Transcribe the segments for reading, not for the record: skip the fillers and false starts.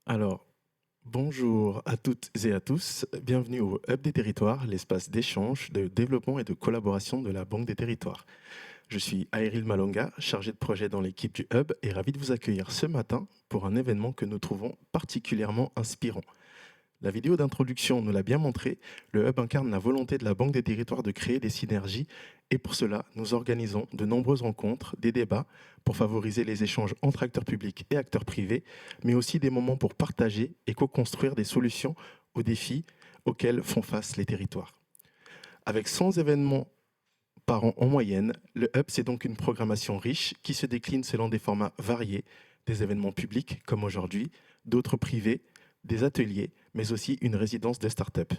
Alors, bonjour à toutes et à tous. Bienvenue au Hub des Territoires, l'espace d'échange, de développement et de collaboration de la Banque des Territoires. Je suis Aéril Malonga, chargé de projet dans l'équipe du Hub et ravi de vous accueillir ce matin pour un événement que nous trouvons particulièrement inspirant. La vidéo d'introduction nous l'a bien montré, le Hub incarne la volonté de la Banque des Territoires de créer des synergies et pour cela, nous organisons de nombreuses rencontres, des débats pour favoriser les échanges entre acteurs publics et acteurs privés, mais aussi des moments pour partager et co-construire des solutions aux défis auxquels font face les territoires. Avec 100 événements par an en moyenne, le Hub, c'est donc une programmation riche qui se décline selon des formats variés, des événements publics comme aujourd'hui, d'autres privés, des ateliers, mais aussi une résidence de start-up.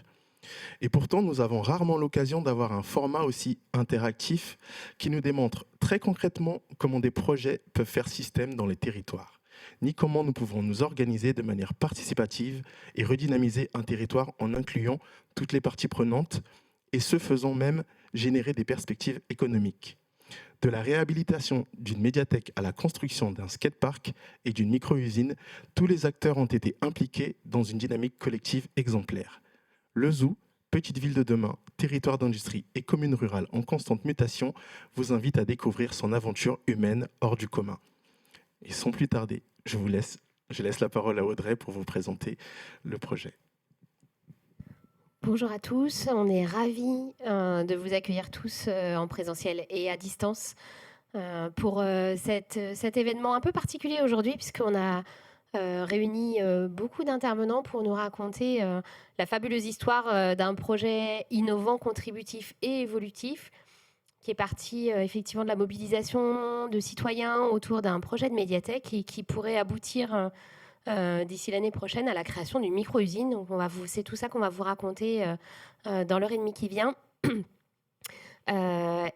Et pourtant, nous avons rarement l'occasion d'avoir un format aussi interactif qui nous démontre très concrètement comment des projets peuvent faire système dans les territoires, ni comment nous pouvons nous organiser de manière participative et redynamiser un territoire en incluant toutes les parties prenantes et ce faisant même générer des perspectives économiques. De la réhabilitation d'une médiathèque à la construction d'un skatepark et d'une micro-usine, tous les acteurs ont été impliqués dans une dynamique collective exemplaire. Le Zoo, petite ville de demain, territoire d'industrie et commune rurale en constante mutation, vous invite à découvrir son aventure humaine hors du commun. Et sans plus tarder, je laisse la parole à Audrey pour vous présenter le projet. Bonjour à tous, on est ravis de vous accueillir tous en présentiel et à distance pour cet événement un peu particulier aujourd'hui puisqu'on a réuni beaucoup d'intervenants pour nous raconter la fabuleuse histoire d'un projet innovant, contributif et évolutif qui est parti effectivement de la mobilisation de citoyens autour d'un projet de médiathèque et qui pourrait aboutir d'ici l'année prochaine à la création d'une micro-usine. Donc c'est tout ça qu'on va vous raconter dans l'heure et demie qui vient.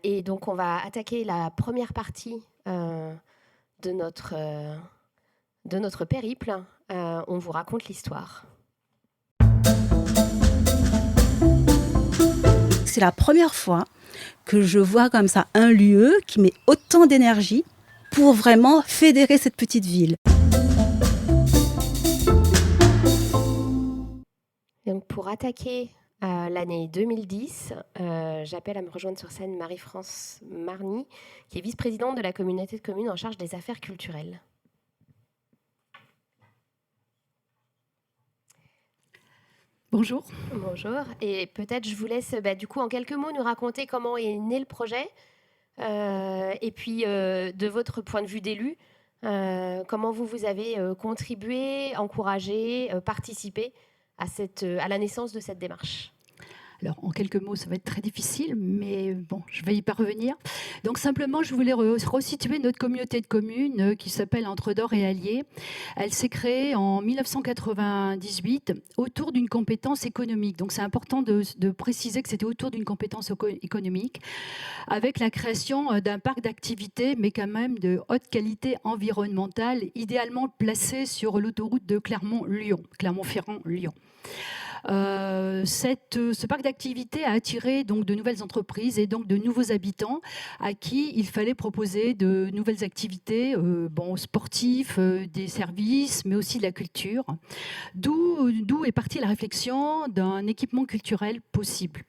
Et donc on va attaquer la première partie de notre périple. On vous raconte l'histoire. C'est la première fois que je vois comme ça un lieu qui met autant d'énergie pour vraiment fédérer cette petite ville. Donc pour attaquer l'année 2010, j'appelle à me rejoindre sur scène Marie-France Marny, qui est vice-présidente de la communauté de communes en charge des affaires culturelles. Bonjour. Bonjour. Et peut-être je vous laisse du coup en quelques mots nous raconter comment est né le projet et puis de votre point de vue d'élu, comment vous avez contribué, encouragé, participé à la naissance de cette démarche. Alors, en quelques mots, ça va être très difficile, mais bon, je vais y parvenir. Donc, simplement, je voulais resituer notre communauté de communes qui s'appelle Entre-Dor et Allier. Elle s'est créée en 1998 autour d'une compétence économique. Donc, c'est important de préciser que c'était autour d'une compétence économique, avec la création d'un parc d'activités, mais quand même de haute qualité environnementale, idéalement placé sur l'autoroute de Clermont-Ferrand-Lyon. Ce parc d'activités a attiré donc de nouvelles entreprises et donc de nouveaux habitants à qui il fallait proposer de nouvelles activités sportives, des services, mais aussi de la culture. D'où est partie la réflexion d'un équipement culturel possible.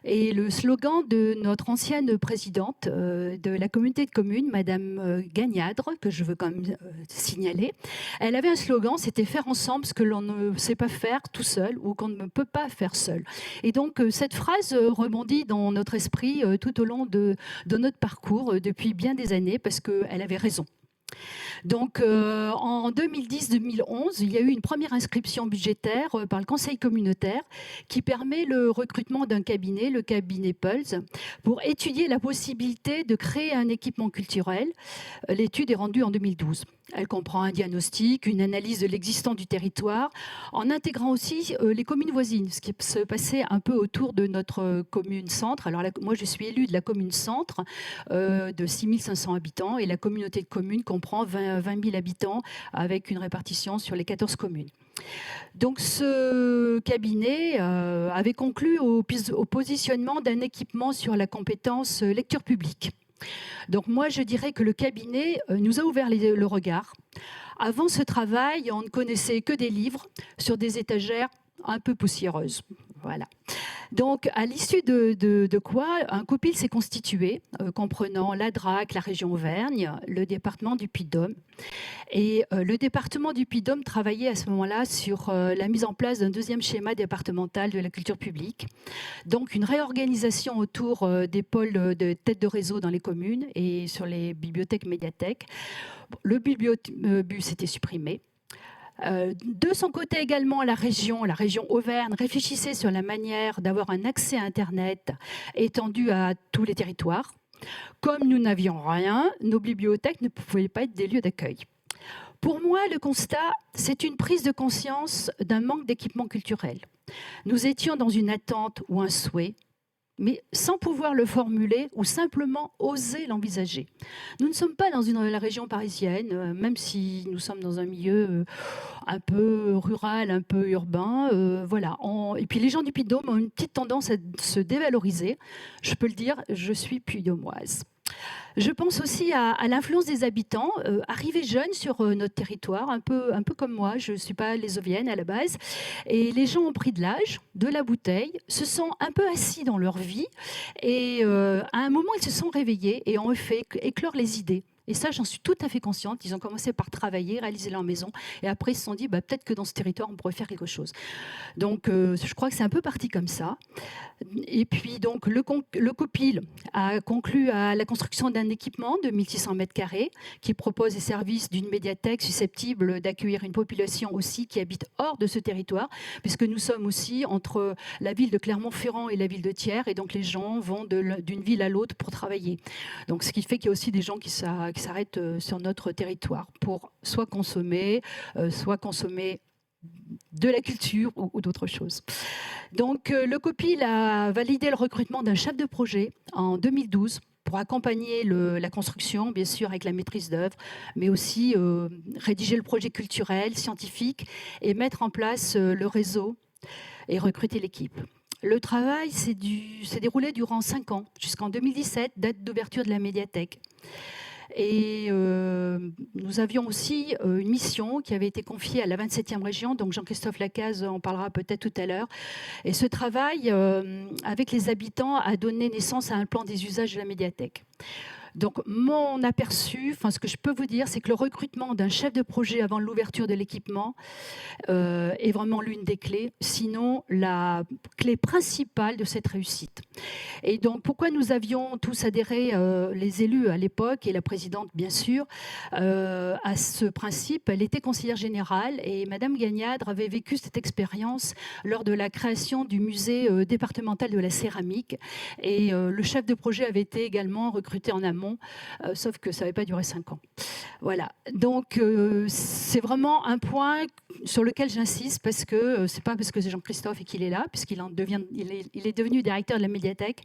Et le slogan de notre ancienne présidente de la communauté de communes, Madame Gagnadre, que je veux quand même signaler, elle avait un slogan, c'était faire ensemble ce que l'on ne sait pas faire tout seul ou qu'on ne peut pas faire seul. Et donc cette phrase rebondit dans notre esprit tout au long de notre parcours depuis bien des années parce qu'elle avait raison. Donc en 2010-2011, il y a eu une première inscription budgétaire par le conseil communautaire qui permet le recrutement d'un cabinet, le cabinet Pulse, pour étudier la possibilité de créer un équipement culturel. L'étude est rendue en 2012. Elle comprend un diagnostic, une analyse de l'existant du territoire, en intégrant aussi les communes voisines, ce qui se passait un peu autour de notre commune centre. Alors moi, je suis élue de la commune centre de 6500 habitants et la communauté de communes comprend 20 000 habitants avec une répartition sur les 14 communes. Donc ce cabinet avait conclu au positionnement d'un équipement sur la compétence lecture publique. Donc moi, je dirais que le cabinet nous a ouvert le regard. Avant ce travail, on ne connaissait que des livres sur des étagères un peu poussiéreuses. Voilà. Donc, à l'issue de quoi, un COPIL s'est constitué, comprenant la DRAC, la région Auvergne, le département du Puy-de-Dôme. Et le département du Puy-de-Dôme travaillait à ce moment-là sur la mise en place d'un deuxième schéma départemental de la culture publique. Donc, une réorganisation autour des pôles de tête de réseau dans les communes et sur les bibliothèques, médiathèques. Le bibliobus était supprimé. De son côté également, la région Auvergne réfléchissait sur la manière d'avoir un accès à Internet étendu à tous les territoires. Comme nous n'avions rien, nos bibliothèques ne pouvaient pas être des lieux d'accueil. Pour moi, le constat, c'est une prise de conscience d'un manque d'équipement culturel. Nous étions dans une attente ou un souhait, mais sans pouvoir le formuler ou simplement oser l'envisager. Nous ne sommes pas dans la région parisienne, même si nous sommes dans un milieu un peu rural, un peu urbain. Voilà. Et puis les gens du Puy-de-Dôme ont une petite tendance à se dévaloriser. Je peux le dire, je suis puy-de-dômoise. Je pense aussi à l'influence des habitants, arrivés jeunes sur notre territoire, un peu comme moi, je ne suis pas lésovienne à la base, et les gens ont pris de l'âge, de la bouteille, se sont un peu assis dans leur vie, et à un moment ils se sont réveillés et ont fait éclore les idées. Et ça, j'en suis tout à fait consciente. Ils ont commencé par travailler, réaliser leur maison. Et après, ils se sont dit, peut-être que dans ce territoire, on pourrait faire quelque chose. Donc, je crois que c'est un peu parti comme ça. Et puis, donc, le COPIL a conclu à la construction d'un équipement de 1600 mètres carrés qui propose des services d'une médiathèque susceptible d'accueillir une population aussi qui habite hors de ce territoire, puisque nous sommes aussi entre la ville de Clermont-Ferrand et la ville de Thiers. Et donc, les gens vont d'une ville à l'autre pour travailler. Donc, ce qui fait qu'il y a aussi des gens qui s'arrêtent sur notre territoire pour soit consommer de la culture ou d'autres choses. Donc le COPIL a validé le recrutement d'un chef de projet en 2012 pour accompagner la construction, bien sûr avec la maîtrise d'œuvre, mais aussi rédiger le projet culturel, scientifique et mettre en place le réseau et recruter l'équipe. Le travail s'est déroulé durant 5 ans, jusqu'en 2017, date d'ouverture de la médiathèque. Et nous avions aussi une mission qui avait été confiée à la 27e région, donc Jean-Christophe Lacaze en parlera peut-être tout à l'heure. Et ce travail, avec les habitants, a donné naissance à un plan des usages de la médiathèque. Donc, mon aperçu, ce que je peux vous dire, c'est que le recrutement d'un chef de projet avant l'ouverture de l'équipement est vraiment l'une des clés, sinon la clé principale de cette réussite. Et donc, pourquoi nous avions tous adhéré, les élus à l'époque, et la présidente, bien sûr, à ce principe? Elle était conseillère générale et Madame Gagnadre avait vécu cette expérience lors de la création du musée départemental de la céramique. Et le chef de projet avait été également recruté en amont, sauf que ça n'avait pas duré 5 ans. Voilà. Donc, c'est vraiment un point sur lequel j'insiste, parce que c'est pas parce que c'est Jean-Christophe et qu'il est là, puisqu'il est devenu directeur de la médiathèque,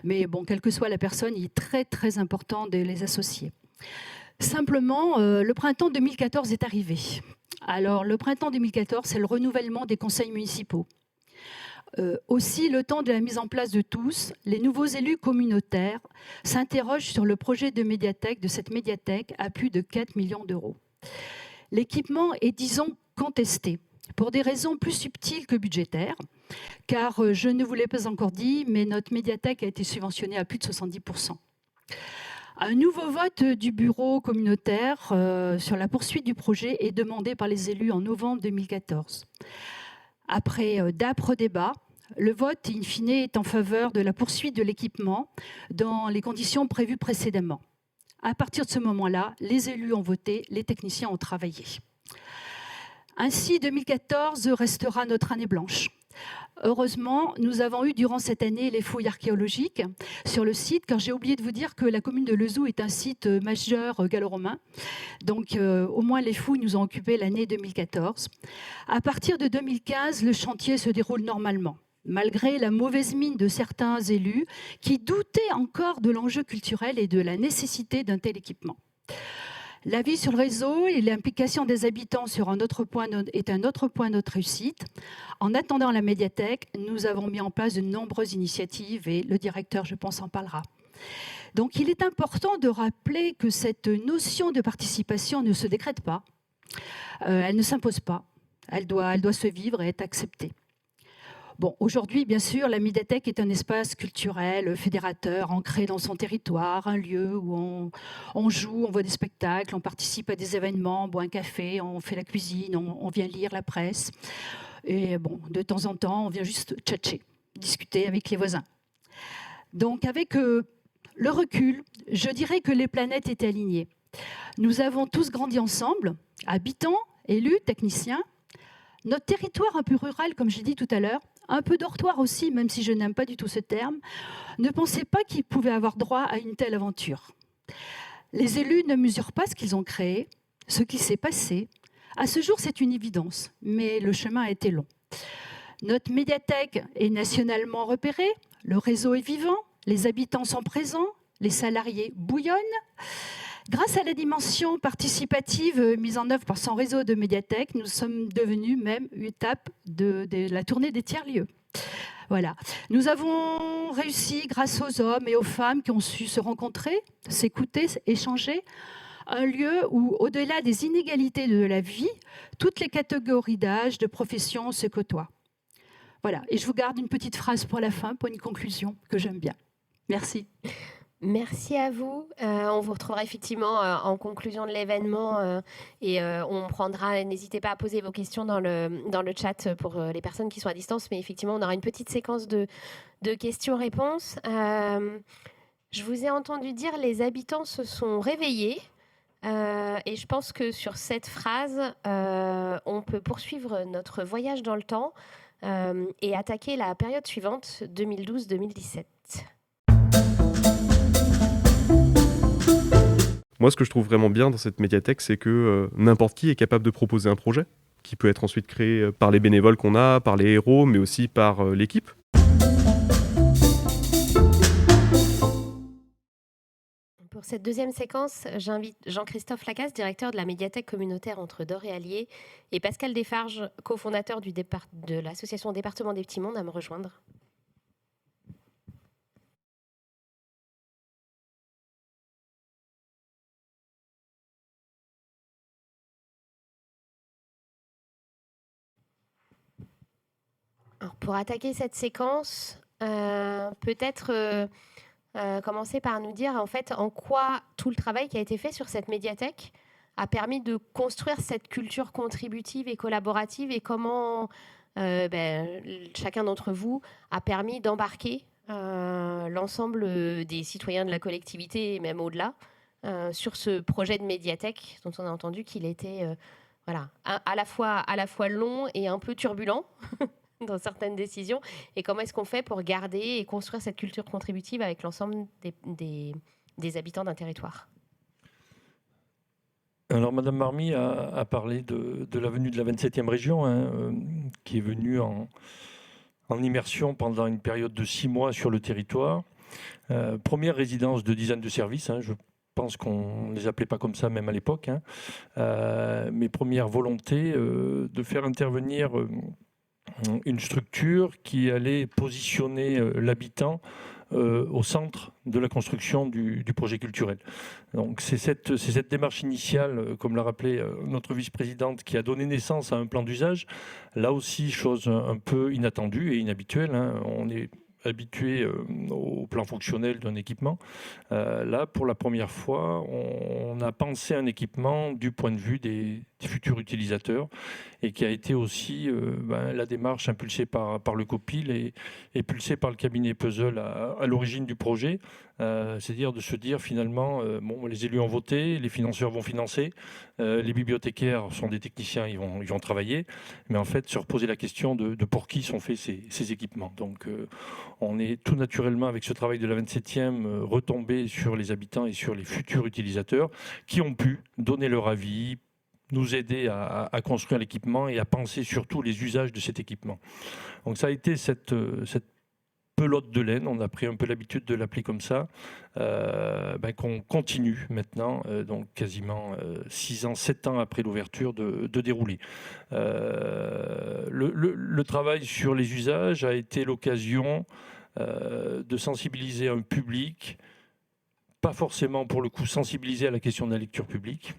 mais bon, quelle que soit la personne, il est très très important de les associer. Simplement, le printemps 2014 est arrivé. Alors, le printemps 2014, c'est le renouvellement des conseils municipaux. Aussi, le temps de la mise en place de tous, les nouveaux élus communautaires s'interrogent sur le projet de cette médiathèque à plus de 4 millions d'euros. L'équipement est, disons, contesté pour des raisons plus subtiles que budgétaires, car je ne vous l'ai pas encore dit, mais notre médiathèque a été subventionnée à plus de 70%. Un nouveau vote du bureau communautaire sur la poursuite du projet est demandé par les élus en novembre 2014. Après d'âpres débats, le vote, in fine, est en faveur de la poursuite de l'équipement dans les conditions prévues précédemment. À partir de ce moment-là, les élus ont voté, les techniciens ont travaillé. Ainsi, 2014 restera notre année blanche. Heureusement, nous avons eu durant cette année les fouilles archéologiques sur le site, car j'ai oublié de vous dire que la commune de Lezoux est un site majeur gallo-romain. Donc, au moins les fouilles nous ont occupé l'année 2014. À partir de 2015, le chantier se déroule normalement, malgré la mauvaise mine de certains élus qui doutaient encore de l'enjeu culturel et de la nécessité d'un tel équipement. L'avis sur le réseau et l'implication des habitants est un autre point de notre réussite. En attendant la médiathèque, nous avons mis en place de nombreuses initiatives et le directeur, je pense, en parlera. Donc il est important de rappeler que cette notion de participation ne se décrète pas, elle ne s'impose pas, elle doit se vivre et être acceptée. Bon, aujourd'hui, bien sûr, la médiathèque est un espace culturel, fédérateur, ancré dans son territoire, un lieu où on joue, on voit des spectacles, on participe à des événements, on boit un café, on fait la cuisine, on vient lire la presse. Et bon, de temps en temps, on vient juste tchatcher, discuter avec les voisins. Donc, avec le recul, je dirais que les planètes étaient alignées. Nous avons tous grandi ensemble, habitants, élus, techniciens. Notre territoire un peu rural, comme j'ai dit tout à l'heure, un peu dortoir aussi, même si je n'aime pas du tout ce terme, ne pensait pas qu'il pouvait avoir droit à une telle aventure. Les élus ne mesurent pas ce qu'ils ont créé, ce qui s'est passé. À ce jour, c'est une évidence, mais le chemin a été long. Notre médiathèque est nationalement repérée, le réseau est vivant, les habitants sont présents, les salariés bouillonnent. Grâce à la dimension participative mise en œuvre par son réseau de médiathèques, nous sommes devenus même une étape de la tournée des tiers-lieux. Voilà. Nous avons réussi, grâce aux hommes et aux femmes qui ont su se rencontrer, s'écouter, échanger, un lieu où, au-delà des inégalités de la vie, toutes les catégories d'âge, de profession se côtoient. Voilà. Et je vous garde une petite phrase pour la fin, pour une conclusion que j'aime bien. Merci. Merci à vous. On vous retrouvera effectivement en conclusion de l'événement et on prendra, n'hésitez pas à poser vos questions dans le chat pour les personnes qui sont à distance, mais effectivement, on aura une petite séquence de questions-réponses. Je vous ai entendu dire les habitants se sont réveillés et je pense que sur cette phrase, on peut poursuivre notre voyage dans le temps et attaquer la période suivante, 2012-2017. Moi, ce que je trouve vraiment bien dans cette médiathèque, c'est que n'importe qui est capable de proposer un projet qui peut être ensuite créé par les bénévoles qu'on a, par les héros, mais aussi par l'équipe. Pour cette deuxième séquence, j'invite Jean-Christophe Lacasse, directeur de la médiathèque communautaire entre Dore et Allier, et Pascal Desfarges, cofondateur de l'association Département des Petits Mondes, à me rejoindre. Alors, pour attaquer cette séquence, peut-être commencer par nous dire en fait en quoi tout le travail qui a été fait sur cette médiathèque a permis de construire cette culture contributive et collaborative et comment chacun d'entre vous a permis d'embarquer l'ensemble des citoyens de la collectivité et même au-delà sur ce projet de médiathèque dont on a entendu qu'il était à la fois long et un peu turbulent dans certaines décisions, et comment est-ce qu'on fait pour garder et construire cette culture contributive avec l'ensemble des habitants d'un territoire. Alors, Madame Marmy a parlé de la venue de la 27e région, qui est venue en immersion pendant une période de 6 mois sur le territoire. Première résidence de dizaines de services, je pense qu'on ne les appelait pas comme ça même à l'époque. Mes premières volontés de faire intervenir une structure qui allait positionner l'habitant au centre de la construction du projet culturel. Donc c'est cette démarche initiale, comme l'a rappelé notre vice-présidente, qui a donné naissance à un plan d'usage. Là aussi, chose un peu inattendue et inhabituelle. On est habitué au plan fonctionnel d'un équipement. Là, pour la première fois, on a pensé un équipement du point de vue des futurs utilisateurs, et qui a été aussi la démarche impulsée par le COPIL et pulsée par le cabinet Puzzle à l'origine du projet. C'est-à-dire de se dire finalement, les élus ont voté, les financeurs vont financer, les bibliothécaires sont des techniciens, ils vont travailler, mais en fait se reposer la question de pour qui sont faits ces équipements. Donc on est tout naturellement, avec ce travail de la 27e, retombé sur les habitants et sur les futurs utilisateurs qui ont pu donner leur avis, nous aider à construire l'équipement et à penser surtout les usages de cet équipement. Donc ça a été cette pelote de laine, on a pris un peu l'habitude de l'appeler comme ça, qu'on continue maintenant, donc quasiment 6 ans, 7 ans après l'ouverture, de dérouler. Le travail sur les usages a été l'occasion de sensibiliser un public pas forcément pour le coup sensibilisés à la question de la lecture publique,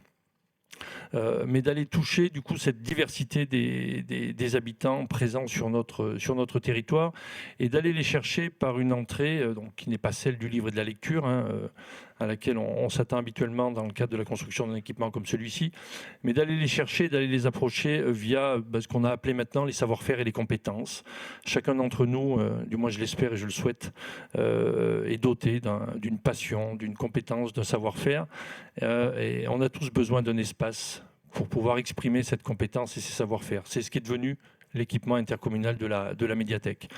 mais d'aller toucher du coup cette diversité des habitants présents sur notre territoire et d'aller les chercher par une entrée donc, qui n'est pas celle du livre et de la lecture, à laquelle on s'attend habituellement dans le cadre de la construction d'un équipement comme celui-ci, mais d'aller les chercher, d'aller les approcher via ce qu'on a appelé maintenant les savoir-faire et les compétences. Chacun d'entre nous, du moins je l'espère et je le souhaite, est doté d'une passion, d'une compétence, d'un savoir-faire, et on a tous besoin d'un espace pour pouvoir exprimer cette compétence et ces savoir-faire. C'est ce qui est devenu l'équipement intercommunal de la médiathèque.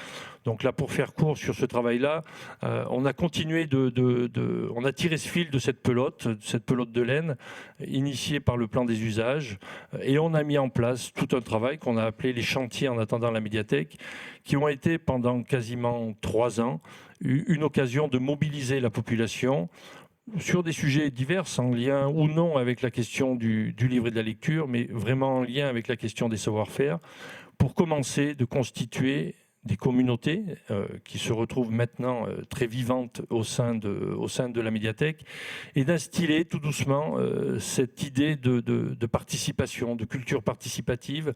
Donc là, pour faire court sur ce travail-là, on a continué on a tiré ce fil de cette pelote de laine, initiée par le plan des usages, et on a mis en place tout un travail qu'on a appelé les chantiers en attendant la médiathèque, qui ont été pendant quasiment 3 ans une occasion de mobiliser la population sur des sujets divers, en lien ou non avec la question du livre et de la lecture, mais vraiment en lien avec la question des savoir-faire, pour commencer de constituer des communautés qui se retrouvent maintenant très vivantes au sein de la médiathèque, et d'instiller tout doucement cette idée de participation, de culture participative,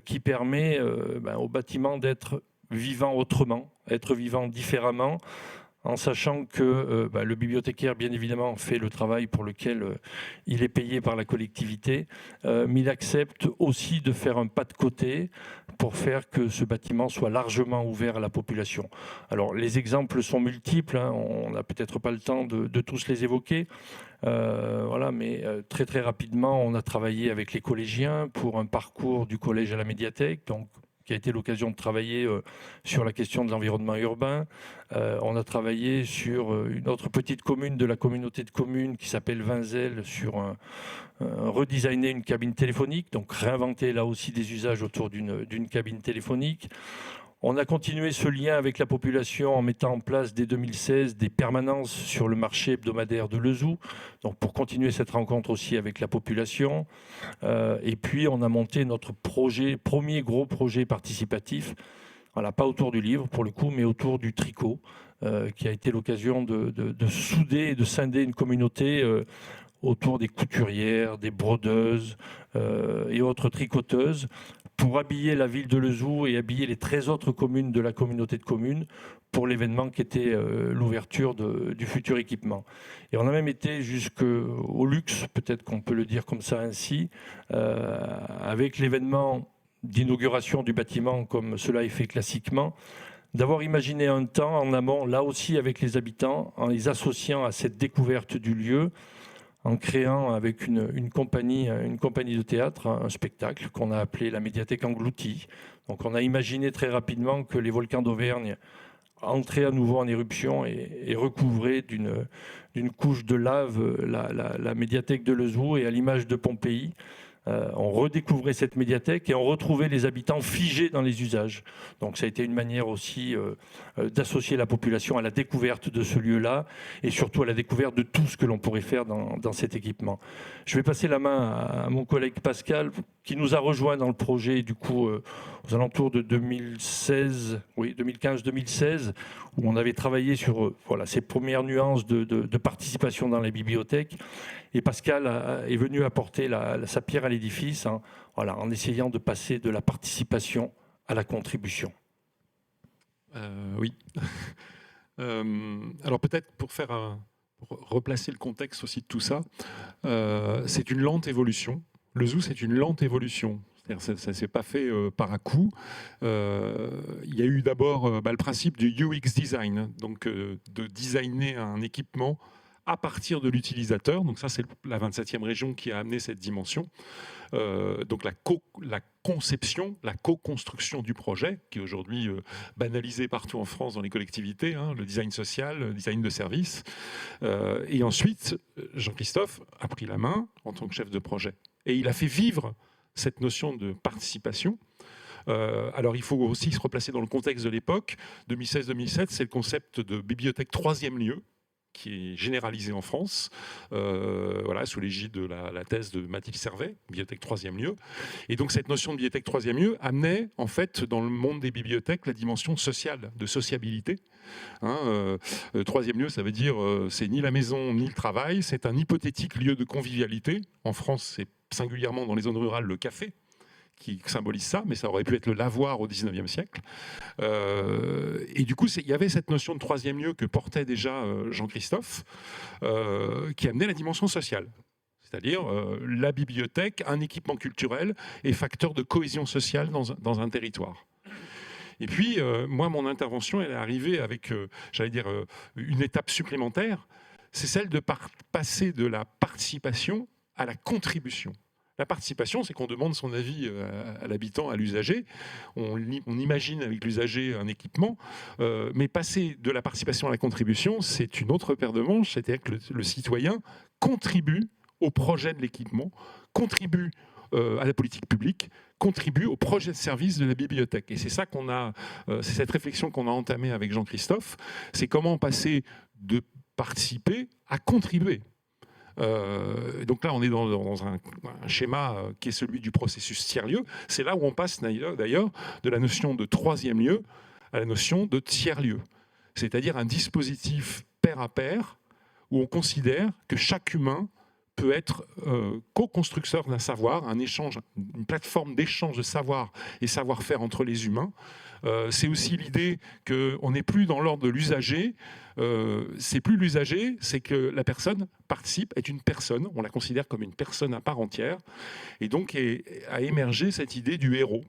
qui permet au bâtiment d'être vivant autrement, être vivant différemment, en sachant que le bibliothécaire, bien évidemment, fait le travail pour lequel il est payé par la collectivité, mais il accepte aussi de faire un pas de côté pour faire que ce bâtiment soit largement ouvert à la population. Alors, les exemples sont multiples, on n'a peut-être pas le temps de tous les évoquer, mais très très rapidement, on a travaillé avec les collégiens pour un parcours du collège à la médiathèque, donc qui a été l'occasion de travailler sur la question de l'environnement urbain. On a travaillé sur une autre petite commune de la communauté de communes qui s'appelle Vinzel, sur redesigner une cabine téléphonique, donc réinventer là aussi des usages autour d'une cabine téléphonique. On a continué ce lien avec la population en mettant en place dès 2016 des permanences sur le marché hebdomadaire de Lezoux, donc pour continuer cette rencontre aussi avec la population. Et puis on a monté notre premier gros projet participatif, voilà, pas autour du livre pour le coup, mais autour du tricot, qui a été l'occasion de souder et de scinder une communauté autour des couturières, des brodeuses et autres tricoteuses, pour habiller la ville de Lezoux et habiller les 13 autres communes de la communauté de communes pour l'événement qui était l'ouverture du futur équipement. Et on a même été jusqu'au luxe, peut-être qu'on peut le dire comme ça ainsi, avec l'événement d'inauguration du bâtiment comme cela est fait classiquement, d'avoir imaginé un temps en amont, là aussi avec les habitants, en les associant à cette découverte du lieu, en créant avec une compagnie de théâtre un spectacle qu'on a appelé la médiathèque engloutie. Donc on a imaginé très rapidement que les volcans d'Auvergne entraient à nouveau en éruption et recouvraient d'une couche de lave la médiathèque de Lezoux, et à l'image de Pompéi, on redécouvrait cette médiathèque et on retrouvait les habitants figés dans les usages. Donc ça a été une manière aussi d'associer la population à la découverte de ce lieu-là, et surtout à la découverte de tout ce que l'on pourrait faire dans cet équipement. Je vais passer la main à mon collègue Pascal, qui nous a rejoint dans le projet du coup aux alentours de 2015-2016, où on avait travaillé sur ces premières nuances de participation dans les bibliothèques. Et Pascal est venu apporter sa pierre à l'édifice en essayant de passer de la participation à la contribution. Oui. Alors peut-être pour replacer le contexte aussi de tout ça, c'est une lente évolution. Lezoux, c'est une lente évolution. Ça ne s'est pas fait par à coup. Il y a eu d'abord le principe du UX design, donc de designer un équipement à partir de l'utilisateur. Donc ça, c'est la 27e région qui a amené cette dimension. Donc la conception, la co-construction du projet, qui est aujourd'hui banalisé partout en France dans les collectivités, le design social, le design de service. Et ensuite, Jean-Christophe a pris la main en tant que chef de projet. Et il a fait vivre cette notion de participation. Alors il faut aussi se replacer dans le contexte de l'époque. 2016-2017, c'est le concept de bibliothèque troisième lieu, qui est généralisée en France, voilà, sous l'égide de la thèse de Mathilde Servet, bibliothèque troisième lieu. Et donc cette notion de bibliothèque troisième lieu amenait en fait dans le monde des bibliothèques la dimension sociale, de sociabilité. Troisième lieu, ça veut dire c'est ni la maison ni le travail, c'est un hypothétique lieu de convivialité. En France, c'est singulièrement dans les zones rurales le café qui symbolise ça, mais ça aurait pu être le lavoir au XIXe siècle. Et du coup, il y avait cette notion de troisième lieu que portait déjà Jean-Christophe, qui amenait la dimension sociale. C'est-à-dire la bibliothèque, un équipement culturel et facteur de cohésion sociale dans un territoire. Et puis, moi, mon intervention, elle est arrivée avec, une étape supplémentaire, c'est celle de passer de la participation à la contribution. La participation, c'est qu'on demande son avis à l'habitant, à l'usager. On imagine avec l'usager un équipement, mais passer de la participation à la contribution, c'est une autre paire de manches, c'est-à-dire que le citoyen contribue au projet de l'équipement, contribue à la politique publique, contribue au projet de service de la bibliothèque. Et c'est ça c'est cette réflexion qu'on a entamée avec Jean-Christophe, c'est comment passer de participer à contribuer. Donc là, on est dans un schéma qui est celui du processus tiers-lieu. C'est là où on passe d'ailleurs de la notion de troisième lieu à la notion de tiers-lieu. C'est-à-dire un dispositif pair à pair où on considère que chaque humain peut être co-constructeur d'un savoir, une plateforme d'échange de savoir et savoir-faire entre les humains. C'est aussi l'idée qu'on n'est plus dans l'ordre de l'usager. C'est plus l'usager, c'est que la personne participe, est une personne. On la considère comme une personne à part entière. Et donc a émergé cette idée du héros.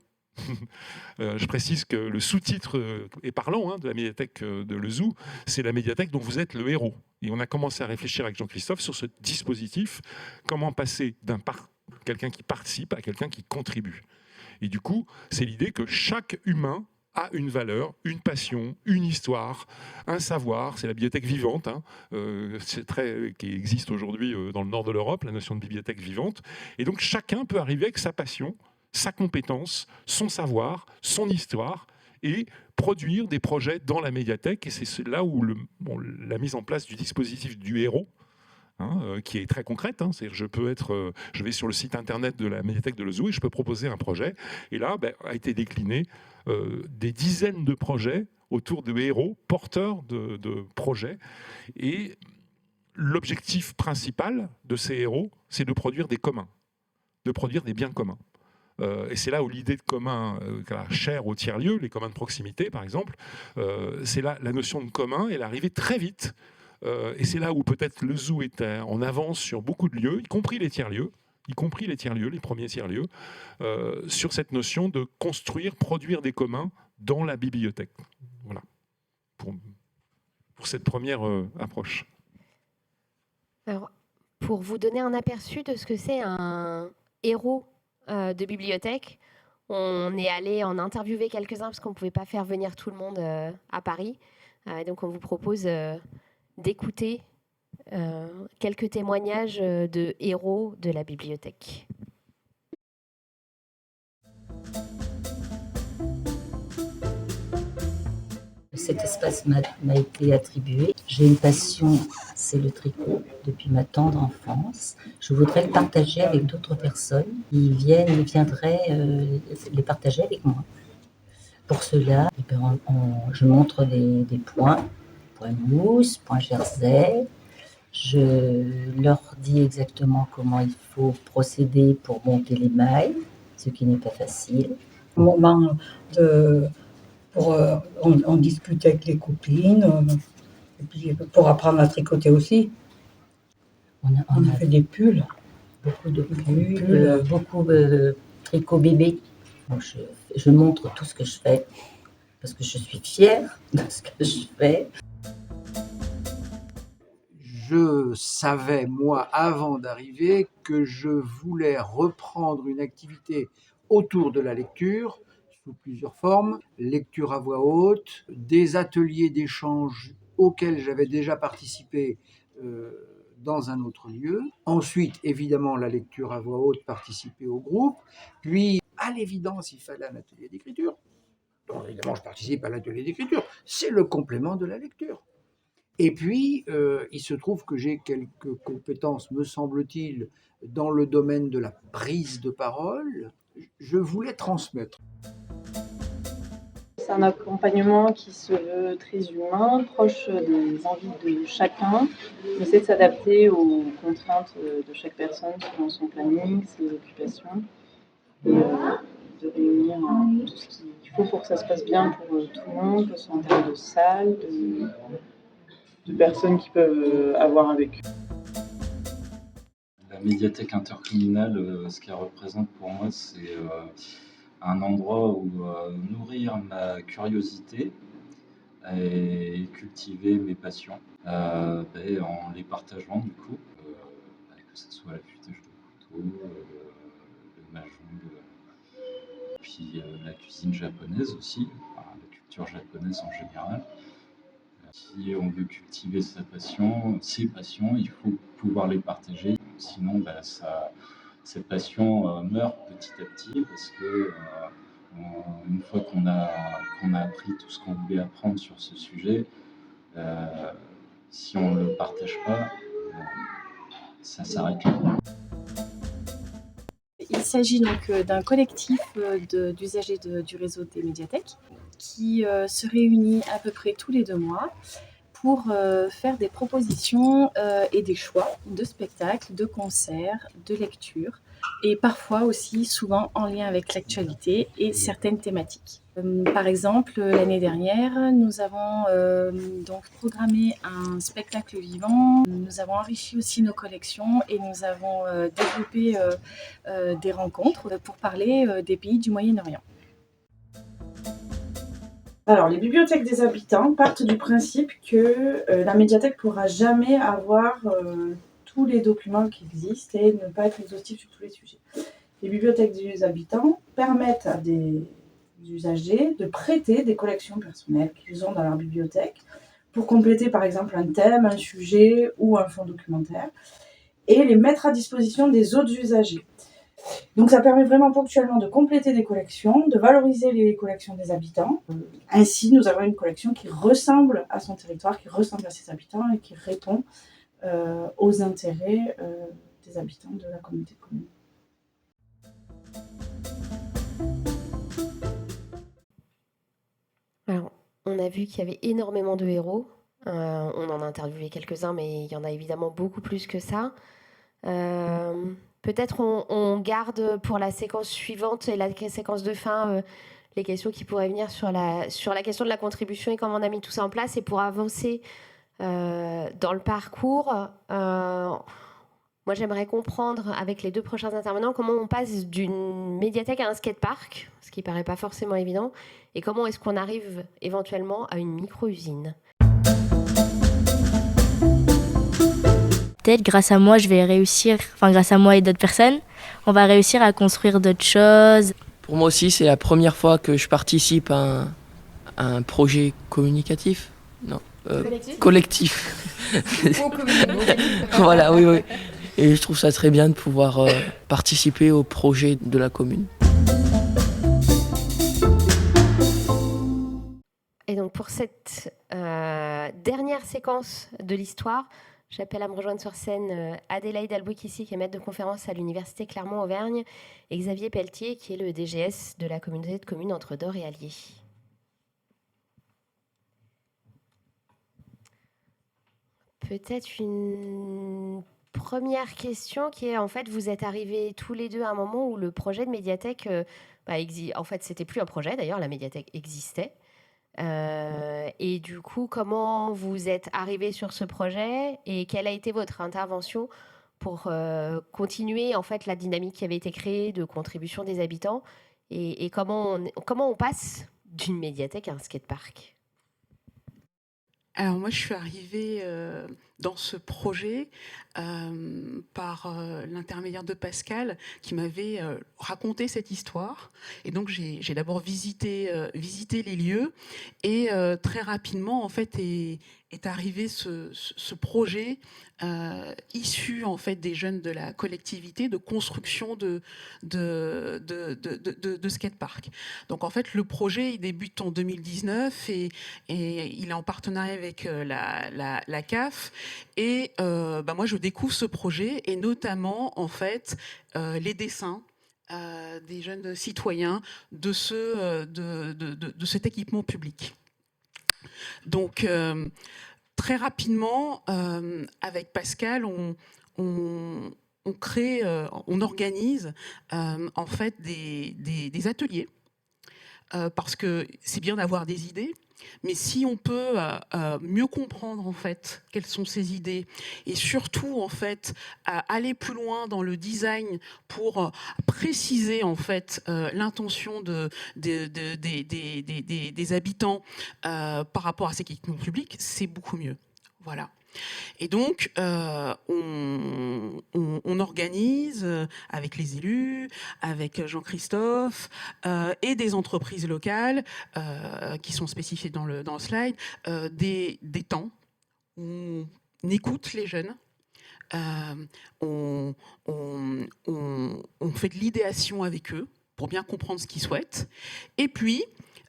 Je précise que le sous-titre est parlant de la médiathèque de Lezou, c'est la médiathèque dont vous êtes le héros. Et on a commencé à réfléchir avec Jean-Christophe sur ce dispositif, comment passer d'un quelqu'un qui participe à quelqu'un qui contribue. Et du coup, c'est l'idée que chaque humain a une valeur, une passion, une histoire, un savoir. C'est la bibliothèque vivante, qui existe aujourd'hui dans le nord de l'Europe, la notion de bibliothèque vivante. Et donc chacun peut arriver avec sa passion, sa compétence, son savoir, son histoire, et produire des projets dans la médiathèque. Et c'est là où la mise en place du dispositif du héros, qui est très concrète. C'est-à-dire je vais sur le site internet de la médiathèque de Lezou et je peux proposer un projet. Et là, a été décliné des dizaines de projets autour de héros, porteurs de projets. Et l'objectif principal de ces héros, c'est de produire des communs, de produire des biens communs. Et c'est là où l'idée de commun, chère au tiers-lieu, les communs de proximité par exemple, c'est là la notion de commun, elle est arrivée très vite. Et c'est là où peut-être le zoo est en avance sur beaucoup de lieux, y compris les tiers-lieux, les premiers tiers-lieux, sur cette notion de construire, produire des communs dans la bibliothèque. Voilà, pour cette première approche. Alors, pour vous donner un aperçu de ce que c'est un héros de bibliothèque, on est allé en interviewer quelques-uns parce qu'on ne pouvait pas faire venir tout le monde à Paris. Donc on vous propose d'écouter quelques témoignages de héros de la bibliothèque. Cet espace m'a été attribué. J'ai une passion, c'est le tricot, depuis ma tendre enfance. Je voudrais le partager avec d'autres personnes qui viendraient les partager avec moi. Pour cela, je montre des points mousse, points jersey. Je leur dis exactement comment il faut procéder pour monter les mailles, ce qui n'est pas facile. Moment on discute avec les copines, et puis pour apprendre à tricoter aussi. On a fait des pulls. Beaucoup de pulls, beaucoup de tricot bébé. Bon, je montre tout ce que je fais, parce que je suis fière de ce que je fais. Je savais, moi, avant d'arriver, que je voulais reprendre une activité autour de la lecture, sous plusieurs formes, lecture à voix haute, des ateliers d'échange auxquels j'avais déjà participé dans un autre lieu. Ensuite, évidemment, la lecture à voix haute, participer au groupe. Puis, à l'évidence, il fallait un atelier d'écriture. Donc, évidemment, je participe à l'atelier d'écriture. C'est le complément de la lecture. Et puis, il se trouve que j'ai quelques compétences, me semble-t-il, dans le domaine de la prise de parole. Je voulais transmettre. C'est un accompagnement qui se veut très humain, proche des envies de chacun. On essaie de s'adapter aux contraintes de chaque personne selon son planning, ses occupations, et de réunir tout ce qu'il faut pour que ça se passe bien pour tout le monde, que ce soit en termes de salle, de personnes qui peuvent avoir avec eux. La médiathèque intercommunale, ce qu'elle représente pour moi, c'est un endroit où nourrir ma curiosité et cultiver mes passions en les partageant du coup, que ce soit l'affûtage de couteau, le mahjong, puis la cuisine japonaise aussi, la culture japonaise en général. Si on veut cultiver ses passions, il faut pouvoir les partager. Sinon, ces passions meurent petit à petit parce que une fois qu'on a appris tout ce qu'on voulait apprendre sur ce sujet, si on ne le partage pas, ça s'arrête là. Il s'agit donc d'un collectif d'usagers du réseau des médiathèques qui se réunit à peu près tous les 2 mois pour faire des propositions et des choix de spectacles, de concerts, de lectures, et parfois aussi souvent en lien avec l'actualité et certaines thématiques. Par exemple, l'année dernière, nous avons donc programmé un spectacle vivant, nous avons enrichi aussi nos collections et nous avons développé des rencontres pour parler des pays du Moyen-Orient. Alors, les bibliothèques des habitants partent du principe que la médiathèque ne pourra jamais avoir tous les documents qui existent et ne pas être exhaustive sur tous les sujets. Les bibliothèques des habitants permettent à des usagers de prêter des collections personnelles qu'ils ont dans leur bibliothèque pour compléter par exemple un thème, un sujet ou un fond documentaire et les mettre à disposition des autres usagers. Donc ça permet vraiment ponctuellement de compléter des collections, de valoriser les collections des habitants. Ainsi, nous avons une collection qui ressemble à son territoire, qui ressemble à ses habitants et qui répond aux intérêts des habitants de la communauté de communes. Alors, on a vu qu'il y avait énormément de héros. On en a interviewé quelques-uns, mais il y en a évidemment beaucoup plus que ça. Peut-être on garde pour la séquence suivante et la séquence de fin les questions qui pourraient venir sur la question de la contribution et comment on a mis tout ça en place. Et pour avancer dans le parcours, moi j'aimerais comprendre avec les 2 prochains intervenants comment on passe d'une médiathèque à un skatepark, ce qui paraît pas forcément évident, et comment est-ce qu'on arrive éventuellement à une micro-usine. Peut-être grâce à moi, grâce à moi et d'autres personnes, on va réussir à construire d'autres choses. Pour moi aussi, c'est la première fois que je participe à un projet communicatif. Non, collectif. Voilà, oui. Et je trouve ça très bien de pouvoir participer au projet de la commune. Et donc pour cette dernière séquence de l'histoire, j'appelle à me rejoindre sur scène Adélaïde Albouikissi, qui est maître de conférence à l'Université Clermont-Auvergne, et Xavier Pelletier, qui est le DGS de la communauté de communes entre Dore et Allier. Peut-être une première question qui est, en fait, vous êtes arrivés tous les 2 à un moment où le projet de médiathèque, en fait, c'était plus un projet, d'ailleurs, la médiathèque existait. Et du coup, comment vous êtes arrivés sur ce projet et quelle a été votre intervention pour continuer en fait la dynamique qui avait été créée de contribution des habitants et comment on passe d'une médiathèque à un skatepark? Alors moi, je suis arrivée dans ce projet par l'intermédiaire de Pascal qui m'avait raconté cette histoire. Et donc j'ai d'abord visité les lieux et très rapidement en fait est arrivé ce projet issu en fait des jeunes de la collectivité de construction de skatepark. Donc en fait le projet il débute en 2019 et il est en partenariat avec la CAF et moi je découvre ce projet et notamment en fait les dessins des jeunes citoyens de cet équipement public. Donc très rapidement avec Pascal on crée, on organise en fait des ateliers parce que c'est bien d'avoir des idées, mais si on peut mieux comprendre en fait quelles sont ces idées et surtout en fait aller plus loin dans le design pour préciser en fait l'intention des habitants par rapport à ces équipements publics, c'est beaucoup mieux. Voilà. Et donc, on organise avec les élus, avec Jean-Christophe et des entreprises locales qui sont spécifiées dans le slide, des temps où on écoute les jeunes, on fait de l'idéation avec eux pour bien comprendre ce qu'ils souhaitent. Et puis,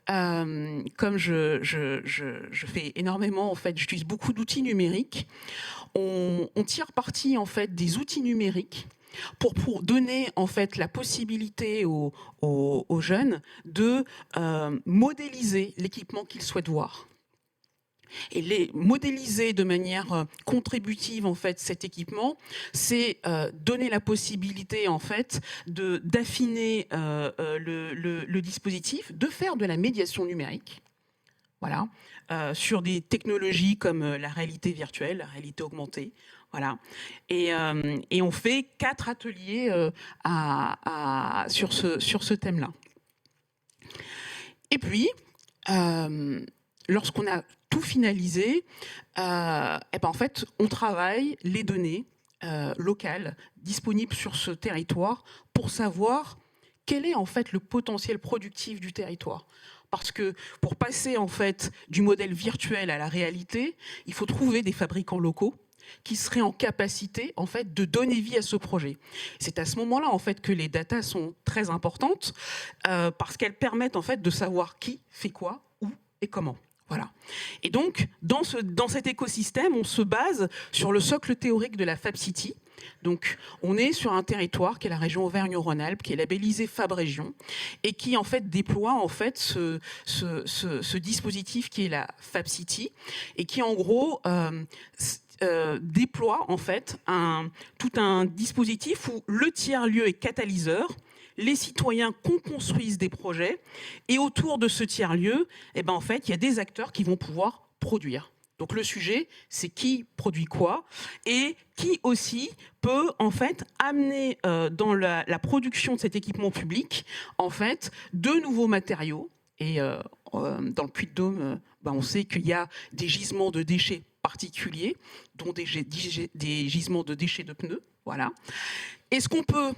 comme je fais énormément, en fait, j'utilise beaucoup d'outils numériques. On tire parti en fait des outils numériques pour donner en fait la possibilité aux jeunes de modéliser l'équipement qu'ils souhaitent voir. Et les modéliser de manière contributive en fait cet équipement, c'est donner la possibilité en fait d'affiner le dispositif, de faire de la médiation numérique, voilà, sur des technologies comme la réalité virtuelle, la réalité augmentée, voilà. Et on fait 4 ateliers sur ce thème-là. Et puis, lorsqu'on a tout finalisé, en fait, on travaille les données locales disponibles sur ce territoire pour savoir quel est en fait le potentiel productif du territoire. Parce que pour passer en fait du modèle virtuel à la réalité, il faut trouver des fabricants locaux qui seraient en capacité en fait de donner vie à ce projet. C'est à ce moment-là en fait que les datas sont très importantes parce qu'elles permettent en fait de savoir qui fait quoi, où et comment. Voilà. Et donc, dans cet écosystème, on se base sur le socle théorique de la Fab City. Donc, on est sur un territoire qui est la région Auvergne-Rhône-Alpes, qui est labellisé Fab Région, et qui en fait déploie en fait ce dispositif qui est la Fab City, et qui en gros déploie en fait tout un dispositif où le tiers-lieu est catalyseur. Les citoyens construisent des projets et autour de ce tiers-lieu, en fait, il y a des acteurs qui vont pouvoir produire. Donc le sujet, c'est qui produit quoi et qui aussi peut en fait amener dans la production de cet équipement public en fait de nouveaux matériaux. Et dans le Puy-de-Dôme, on sait qu'il y a des gisements de déchets particuliers, dont des gisements de déchets de pneus. Voilà. Est-ce qu'on peut